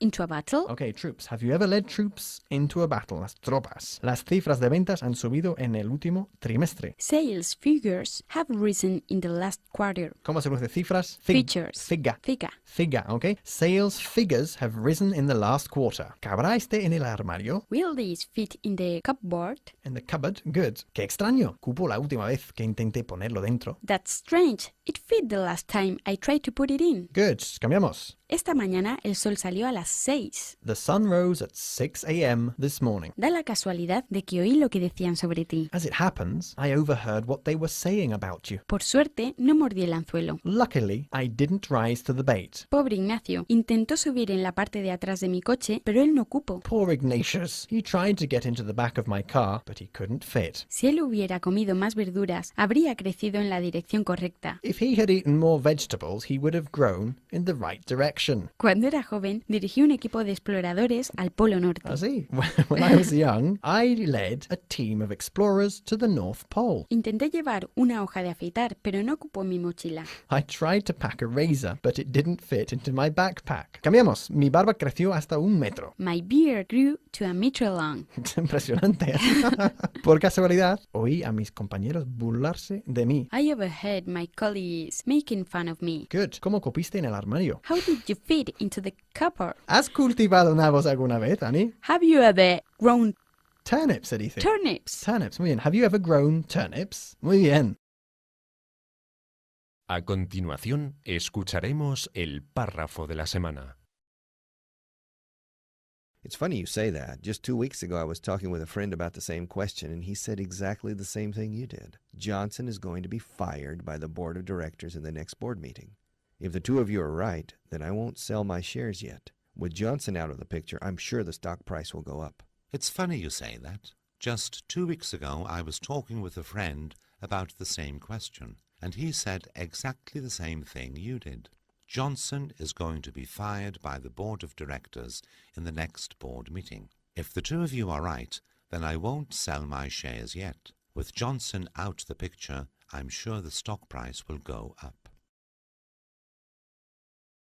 [SPEAKER 3] into a battle?
[SPEAKER 2] Okay, troops. Have you ever led troops into a battle? Las tropas. Las cifras de ventas han subido en el último trimestre.
[SPEAKER 3] Sales figures have risen in the last quarter.
[SPEAKER 2] ¿Cómo se pronuncia cifras?
[SPEAKER 3] Features.
[SPEAKER 2] Figure, okay? Sales figures have risen in the last quarter. ¿Cabrá este en el armario?
[SPEAKER 3] Will these fit in the cupboard?
[SPEAKER 2] In the cupboard. Good. Qué extraño. Cupo la última vez que intenté ponerlo dentro.
[SPEAKER 3] That's strange. It fit the last time I tried to put it in.
[SPEAKER 2] Good. Cambiamos.
[SPEAKER 3] Esta mañana el sol salió a las 6.
[SPEAKER 2] The sun rose at 6 a.m. this morning.
[SPEAKER 3] Da la casualidad de que oí lo que decían sobre ti.
[SPEAKER 2] As it happens, I overheard what they were saying about you.
[SPEAKER 3] Por suerte, no mordí el anzuelo.
[SPEAKER 2] Luckily, I didn't rise to the bait.
[SPEAKER 3] Pobre Ignacio, intentó subir en la parte de atrás de mi coche, pero él no cupo.
[SPEAKER 2] Poor Ignatius. He tried to get into the back of my car, but he couldn't fit.
[SPEAKER 3] Si él hubiera comido más verduras, habría crecido en la dirección correcta.
[SPEAKER 2] If he had eaten more vegetables, he would have grown in the right direction.
[SPEAKER 3] Cuando era joven, dirigí un equipo de exploradores al Polo Norte.
[SPEAKER 2] See, when I was young, I led a team of explorers to the North Pole.
[SPEAKER 3] Intenté llevar una hoja de afeitar, pero no ocupó mi mochila.
[SPEAKER 2] I tried to pack a razor, but it didn't fit into my backpack. Cambiamos. Mi barba creció hasta 1 metro.
[SPEAKER 3] My beard grew to a meter long.
[SPEAKER 2] Es impresionante. Por casualidad, oí a mis compañeros burlarse de mí.
[SPEAKER 3] I overheard my colleagues making fun of me.
[SPEAKER 2] Good. ¿Cómo cupiste en el armario?
[SPEAKER 3] How did you fit into the cupboard?
[SPEAKER 2] ¿Has cultivado nabos alguna vez, Annie?
[SPEAKER 3] Have you ever grown
[SPEAKER 2] Turnips, se dice.
[SPEAKER 3] turnips?
[SPEAKER 2] Turnips, muy bien. Have you ever grown turnips? Muy bien.
[SPEAKER 1] A continuación, escucharemos el párrafo de la semana.
[SPEAKER 6] It's funny you say that. Just 2 weeks ago, I was talking with a friend about the same question, and he said exactly the same thing you did. Johnson is going to be fired by the board of directors in the next board meeting. If the two of you are right, then I won't sell my shares yet. With Johnson out of the picture, I'm sure the stock price will go up.
[SPEAKER 7] It's funny you say that. Just 2 weeks ago, I was talking with a friend about the same question, and he said exactly the same thing you did. Johnson is going to be fired by the board of directors in the next board meeting. If the two of you are right, then I won't sell my shares yet. With Johnson out the picture, I'm sure the stock price will go up.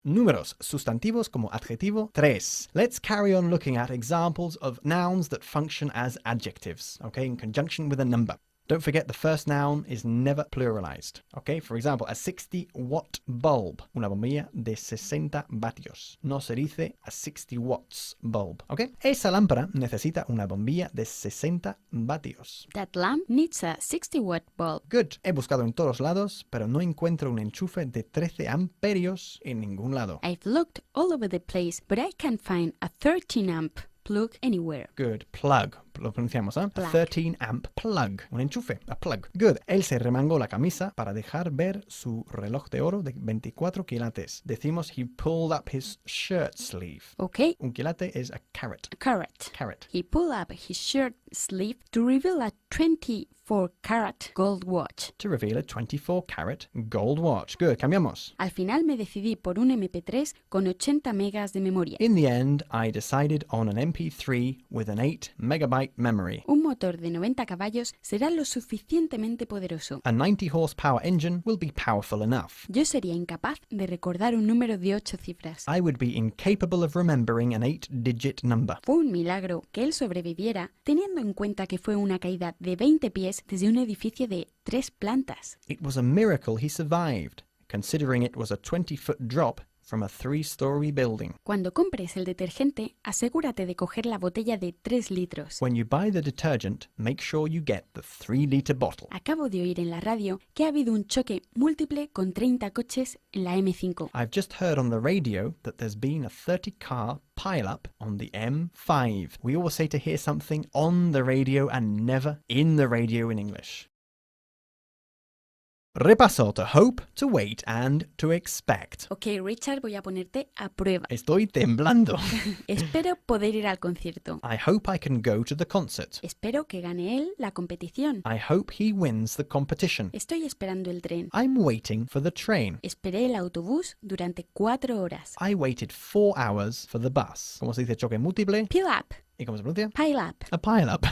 [SPEAKER 2] Números, sustantivos como adjetivo 3. Let's carry on looking at examples of nouns that function as adjectives, okay, in conjunction with a number. Don't forget the first noun is never pluralized. Okay, for example, a 60-watt bulb. Una bombilla de 60 vatios. No se dice a 60 watts bulb. Okay, esa lámpara necesita una bombilla de 60 vatios.
[SPEAKER 3] That lamp needs a 60-watt bulb.
[SPEAKER 2] Good. He buscado en todos lados, pero no encuentro un enchufe de 13 amperios en ningún lado.
[SPEAKER 3] I've looked all over the place, but I can't find a 13-amp plug anywhere.
[SPEAKER 2] Good. Plug. Lo pronunciamos, ¿eh?
[SPEAKER 3] Plug.
[SPEAKER 2] A 13-amp plug. Un enchufe. A plug. Good. Él se remangó la camisa para dejar ver su reloj de oro de 24 quilates. Decimos he pulled up his shirt sleeve.
[SPEAKER 3] Okay.
[SPEAKER 2] Un quilate es a carat.
[SPEAKER 3] A carat.
[SPEAKER 2] Carat.
[SPEAKER 3] He pulled up his shirt sleeve to reveal a 24-carat gold watch.
[SPEAKER 2] To reveal a 24-carat gold watch. Good. Cambiamos.
[SPEAKER 3] Al final me decidí por un MP3 con 80 megas de memoria.
[SPEAKER 2] In the end, I decided on an MP3 with an 8 megabyte memory.
[SPEAKER 3] Un motor de 90 caballos será lo suficientemente poderoso.
[SPEAKER 2] A 90 horsepower engine will be powerful enough.
[SPEAKER 3] Yo sería incapaz de recordar un número de 8 cifras.
[SPEAKER 2] I would be incapable of remembering an 8-digit number.
[SPEAKER 3] Fue un milagro que él sobreviviera, teniendo en cuenta que fue una caída de 20 pies desde un edificio de 3 plantas.
[SPEAKER 2] It was a miracle he survived, considering it was a 20-foot drop from a 3-story building.
[SPEAKER 3] Cuando compres el detergente, asegúrate de coger la botella de 3 litros.
[SPEAKER 2] When you buy the detergent, make sure you get the 3-liter bottle.
[SPEAKER 3] Acabo de oír en la radio que ha habido un choque múltiple con 30 coches en la M5.
[SPEAKER 2] I've just heard on the radio that there's been a 30-car pile-up on the M5. We always say to hear something on the radio and never in the radio in English. Repaso: to hope, to wait and to expect.
[SPEAKER 3] Ok, Richard, voy a ponerte a prueba.
[SPEAKER 2] Estoy temblando.
[SPEAKER 3] Espero poder ir al concierto.
[SPEAKER 2] I hope I can go to the concert.
[SPEAKER 3] Espero que gane él la competición.
[SPEAKER 2] I hope he wins the competition.
[SPEAKER 3] Estoy esperando el tren.
[SPEAKER 2] I'm waiting for the train.
[SPEAKER 3] Esperé el autobús durante 4 horas.
[SPEAKER 2] I waited 4 hours for the bus. ¿Cómo se dice choque múltiple?
[SPEAKER 3] Pile up.
[SPEAKER 2] ¿Y cómo se pronuncia?
[SPEAKER 3] Pile up.
[SPEAKER 2] A pile up.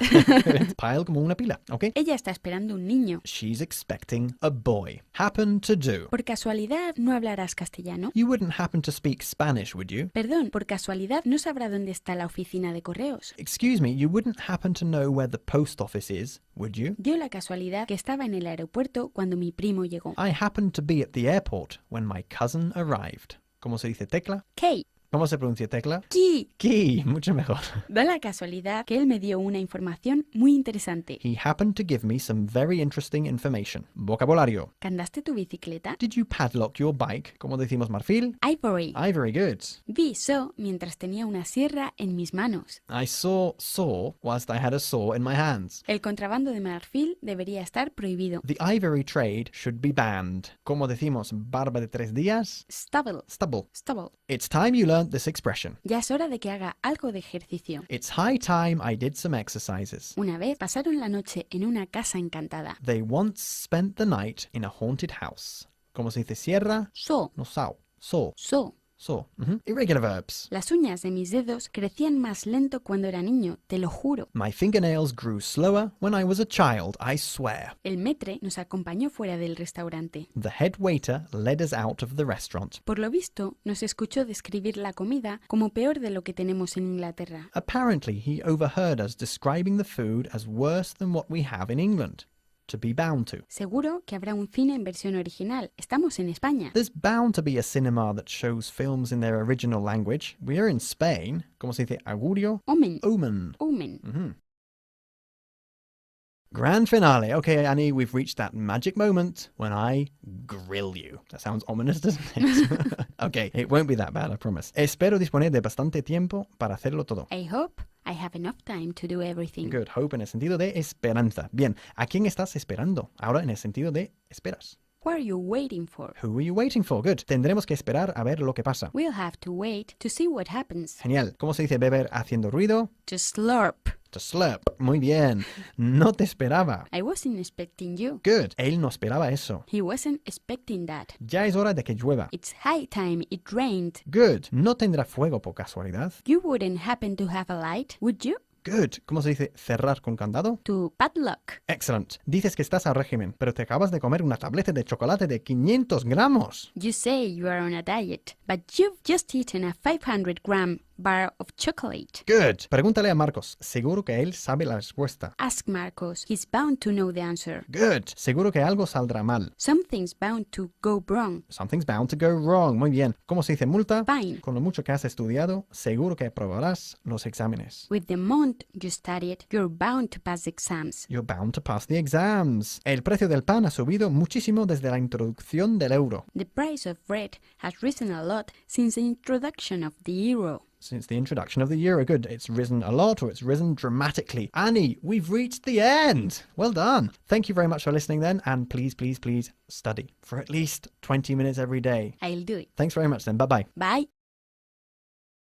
[SPEAKER 2] Pile como una pila, ¿ok?
[SPEAKER 3] Ella está esperando un niño.
[SPEAKER 2] She's expecting a boy. Happen to do.
[SPEAKER 3] ¿Por casualidad no hablarás castellano?
[SPEAKER 2] You wouldn't happen to speak Spanish, would you?
[SPEAKER 3] Perdón, ¿por casualidad no sabrá dónde está la oficina de correos?
[SPEAKER 2] Excuse me, you wouldn't happen to know where the post office is, would you?
[SPEAKER 3] Dio la casualidad que estaba en el aeropuerto cuando mi primo llegó.
[SPEAKER 2] I happened to be at the airport when my cousin arrived. ¿Cómo se dice tecla?
[SPEAKER 3] Key.
[SPEAKER 2] ¿Cómo se pronuncia tecla?
[SPEAKER 3] Key.
[SPEAKER 2] Key, mucho mejor.
[SPEAKER 3] Da la casualidad que él me dio una información muy interesante.
[SPEAKER 2] He happened to give me some very interesting information. Vocabulario.
[SPEAKER 3] ¿Candaste tu bicicleta?
[SPEAKER 2] Did you padlock your bike? ¿Cómo decimos marfil?
[SPEAKER 3] Ivory.
[SPEAKER 2] Ivory, good.
[SPEAKER 3] Vi saw mientras tenía una sierra en mis manos.
[SPEAKER 2] I saw whilst I had a saw in my hands.
[SPEAKER 3] El contrabando de marfil debería estar prohibido.
[SPEAKER 2] The ivory trade should be banned. ¿Cómo decimos barba de 3 días?
[SPEAKER 3] Stubble.
[SPEAKER 2] Stubble.
[SPEAKER 3] Stubble.
[SPEAKER 2] It's time you learned this expression.
[SPEAKER 3] Ya es hora de que haga algo de ejercicio.
[SPEAKER 2] It's high time I did some exercises.
[SPEAKER 3] Una vez pasaron la noche en una casa encantada.
[SPEAKER 2] They once spent the night in a haunted house. ¿Cómo se dice sierra?
[SPEAKER 3] Saw.
[SPEAKER 2] No, saw. Saw.
[SPEAKER 3] Saw.
[SPEAKER 2] Saw. Irregular verbs.
[SPEAKER 3] Las uñas de mis dedos crecían más lento cuando era niño, te lo juro.
[SPEAKER 2] My fingernails grew slower when I was a child, I swear.
[SPEAKER 3] El maître nos acompañó fuera del restaurante.
[SPEAKER 2] The head waiter led us out of the restaurant.
[SPEAKER 3] Por lo visto, nos escuchó describir la comida como peor de lo que tenemos en Inglaterra.
[SPEAKER 2] Apparently, he overheard us describing the food as worse than what we have in England. To be bound to.
[SPEAKER 3] Seguro que habrá un cine en versión original. Estamos en España.
[SPEAKER 2] There's bound to be a cinema that shows films in their original language. We are in Spain. ¿Cómo se dice? Augurio?
[SPEAKER 3] Omen.
[SPEAKER 2] Omen.
[SPEAKER 3] Omen.
[SPEAKER 2] Grand finale. Okay, Annie, we've reached that magic moment when I grill you. That sounds ominous, doesn't it? Okay, it won't be that bad, I promise. Espero disponer de bastante tiempo para hacerlo todo.
[SPEAKER 3] I hope I have enough time to do everything.
[SPEAKER 2] Good. Hope en el sentido de esperanza. Bien, ¿a quién estás esperando? Ahora en el sentido de esperas.
[SPEAKER 3] What are you waiting for?
[SPEAKER 2] Who are you waiting for? Good. Tendremos que esperar a ver lo que pasa.
[SPEAKER 3] We'll have to wait to see what happens.
[SPEAKER 2] Genial. ¿Cómo se dice beber haciendo ruido?
[SPEAKER 3] To slurp.
[SPEAKER 2] To slurp. Muy bien. No te esperaba.
[SPEAKER 3] I wasn't expecting you.
[SPEAKER 2] Good. Él no esperaba eso.
[SPEAKER 3] He wasn't expecting that.
[SPEAKER 2] Ya es hora de que llueva.
[SPEAKER 3] It's high time it rained.
[SPEAKER 2] Good. No tendrá fuego por casualidad.
[SPEAKER 3] You wouldn't happen to have a light, would you?
[SPEAKER 2] Good. ¿Cómo se dice cerrar con candado?
[SPEAKER 3] To padlock.
[SPEAKER 2] Excellent. Dices que estás a régimen, pero te acabas de comer una tableta de chocolate de 500 gramos.
[SPEAKER 3] You say you are on a diet, but you've just eaten a 500-gram bar of chocolate.
[SPEAKER 2] Good. Pregúntale a Marcos. Seguro que él sabe la respuesta.
[SPEAKER 3] Ask Marcos. He's bound to know the answer.
[SPEAKER 2] Good. Seguro que algo saldrá mal.
[SPEAKER 3] Something's bound to go wrong.
[SPEAKER 2] Something's bound to go wrong. Muy bien. ¿Cómo se dice multa?
[SPEAKER 3] Fine.
[SPEAKER 2] Con lo mucho que has estudiado, seguro que aprobarás los exámenes.
[SPEAKER 3] With the amount you studied, you're bound to pass the exams.
[SPEAKER 2] You're bound to pass the exams. El precio del pan ha subido muchísimo desde la introducción del euro.
[SPEAKER 3] The price of bread has risen a lot since the introduction of the euro.
[SPEAKER 2] Since the introduction of the euro. Good. It's risen a lot or it's risen dramatically. Annie, we've reached the end. Well done. Thank you very much for listening then. And please, please, please study for at least 20 minutes every day.
[SPEAKER 3] I'll do it.
[SPEAKER 2] Thanks very much then. Bye-bye.
[SPEAKER 3] Bye.